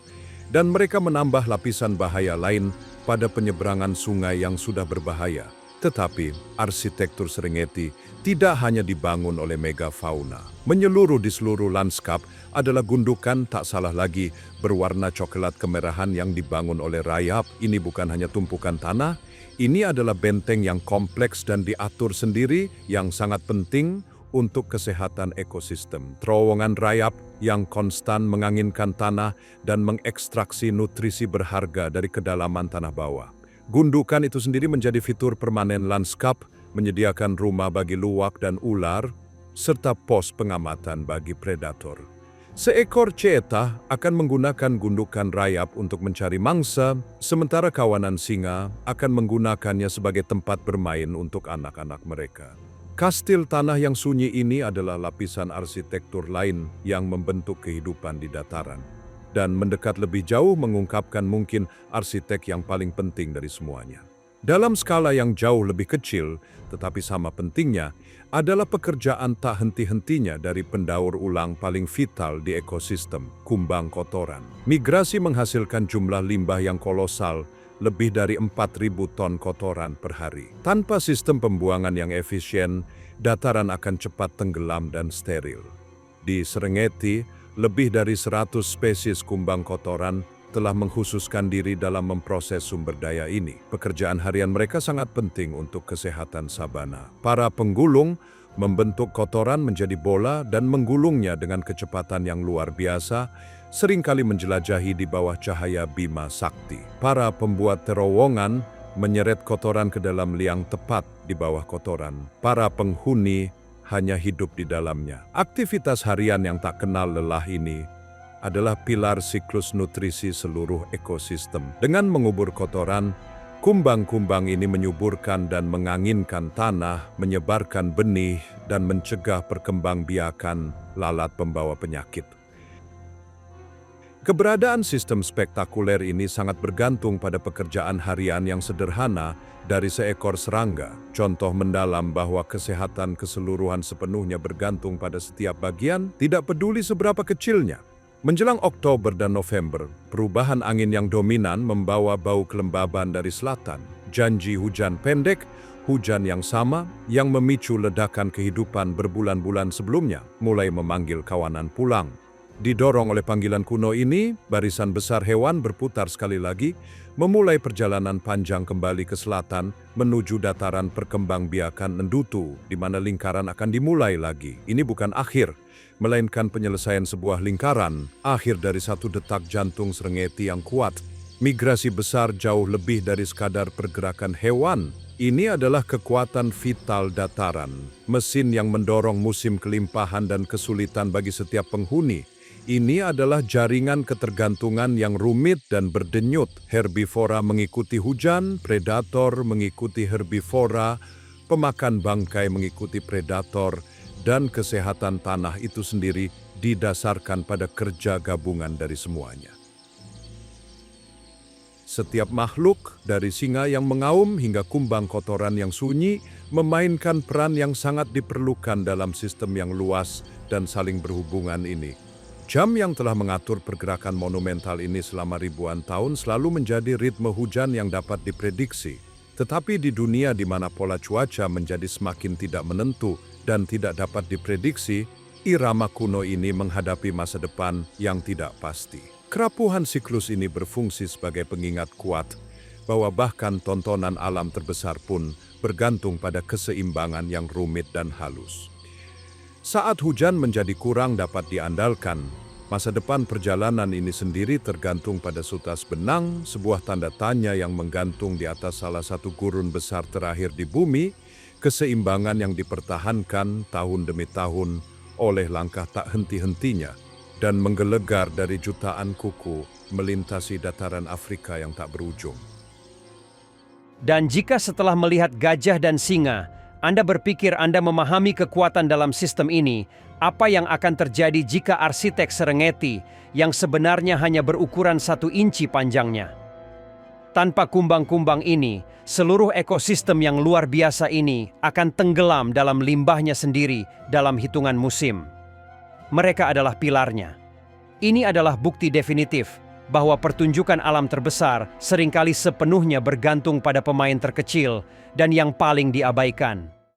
dan mereka menambah lapisan bahaya lain pada penyeberangan sungai yang sudah berbahaya. Tetapi, arsitektur Serengeti tidak hanya dibangun oleh megafauna. Menyeluruh di seluruh lanskap adalah gundukan, tak salah lagi, berwarna coklat kemerahan yang dibangun oleh rayap. Ini bukan hanya tumpukan tanah, ini adalah benteng yang kompleks dan diatur sendiri yang sangat penting untuk kesehatan ekosistem. Terowongan rayap yang konstan menganginkan tanah dan mengekstraksi nutrisi berharga dari kedalaman tanah bawah. Gundukan itu sendiri menjadi fitur permanen lanskap, menyediakan rumah bagi luwak dan ular, serta pos pengamatan bagi predator. Seekor cheetah akan menggunakan gundukan rayap untuk mencari mangsa, sementara kawanan singa akan menggunakannya sebagai tempat bermain untuk anak-anak mereka. Kastil tanah yang sunyi ini adalah lapisan arsitektur lain yang membentuk kehidupan di dataran. Dan mendekat lebih jauh mengungkapkan mungkin arsitek yang paling penting dari semuanya. Dalam skala yang jauh lebih kecil, tetapi sama pentingnya, adalah pekerjaan tak henti-hentinya dari pendaur ulang paling vital di ekosistem, kumbang kotoran. Migrasi menghasilkan jumlah limbah yang kolosal, lebih dari 4.000 ton kotoran per hari. Tanpa sistem pembuangan yang efisien, dataran akan cepat tenggelam dan steril. Di Serengeti, lebih dari 100 spesies kumbang kotoran telah mengkhususkan diri dalam memproses sumber daya ini. Pekerjaan harian mereka sangat penting untuk kesehatan sabana. Para penggulung membentuk kotoran menjadi bola dan menggulungnya dengan kecepatan yang luar biasa, seringkali menjelajahi di bawah cahaya Bima Sakti. Para pembuat terowongan menyeret kotoran ke dalam liang tepat di bawah kotoran. Para penghuni hanya hidup di dalamnya. Aktivitas harian yang tak kenal lelah ini adalah pilar siklus nutrisi seluruh ekosistem. Dengan mengubur kotoran, kumbang-kumbang ini menyuburkan dan menganginkan tanah, menyebarkan benih, dan mencegah perkembangbiakan lalat pembawa penyakit. Keberadaan sistem spektakuler ini sangat bergantung pada pekerjaan harian yang sederhana dari seekor serangga. Contoh mendalam bahwa kesehatan keseluruhan sepenuhnya bergantung pada setiap bagian, tidak peduli seberapa kecilnya. Menjelang Oktober dan November, perubahan angin yang dominan membawa bau kelembaban dari selatan. Janji hujan pendek, hujan yang sama yang memicu ledakan kehidupan berbulan-bulan sebelumnya, mulai memanggil kawanan pulang. Didorong oleh panggilan kuno ini, barisan besar hewan berputar sekali lagi, memulai perjalanan panjang kembali ke selatan menuju dataran perkembangbiakan Endutu, di mana lingkaran akan dimulai lagi. Ini bukan akhir, melainkan penyelesaian sebuah lingkaran, akhir dari satu detak jantung Serengeti yang kuat. Migrasi besar jauh lebih dari sekadar pergerakan hewan. Ini adalah kekuatan vital dataran, mesin yang mendorong musim kelimpahan dan kesulitan bagi setiap penghuni. Ini adalah jaringan ketergantungan yang rumit dan berdenyut. Herbivora mengikuti hujan, predator mengikuti herbivora, pemakan bangkai mengikuti predator, dan kesehatan tanah itu sendiri didasarkan pada kerja gabungan dari semuanya. Setiap makhluk, dari singa yang mengaum hingga kumbang kotoran yang sunyi, memainkan peran yang sangat diperlukan dalam sistem yang luas dan saling berhubungan ini. Jam yang telah mengatur pergerakan monumental ini selama ribuan tahun selalu menjadi ritme hujan yang dapat diprediksi. Tetapi di dunia di mana pola cuaca menjadi semakin tidak menentu dan tidak dapat diprediksi, irama kuno ini menghadapi masa depan yang tidak pasti. Kerapuhan siklus ini berfungsi sebagai pengingat kuat bahwa bahkan tontonan alam terbesar pun bergantung pada keseimbangan yang rumit dan halus. Saat hujan menjadi kurang dapat diandalkan, masa depan perjalanan ini sendiri tergantung pada sutas benang, sebuah tanda tanya yang menggantung di atas salah satu gurun besar terakhir di bumi, keseimbangan yang dipertahankan tahun demi tahun oleh langkah tak henti-hentinya dan menggelegar dari jutaan kuku melintasi dataran Afrika yang tak berujung. Dan jika setelah melihat gajah dan singa, Anda berpikir Anda memahami kekuatan dalam sistem ini, apa yang akan terjadi jika arsitek Serengeti yang sebenarnya hanya berukuran 1 inci panjangnya? Tanpa kumbang-kumbang ini, seluruh ekosistem yang luar biasa ini akan tenggelam dalam limbahnya sendiri dalam hitungan musim. Mereka adalah pilarnya. Ini adalah bukti definitif bahwa pertunjukan alam terbesar seringkali sepenuhnya bergantung pada pemain terkecil dan yang paling diabaikan.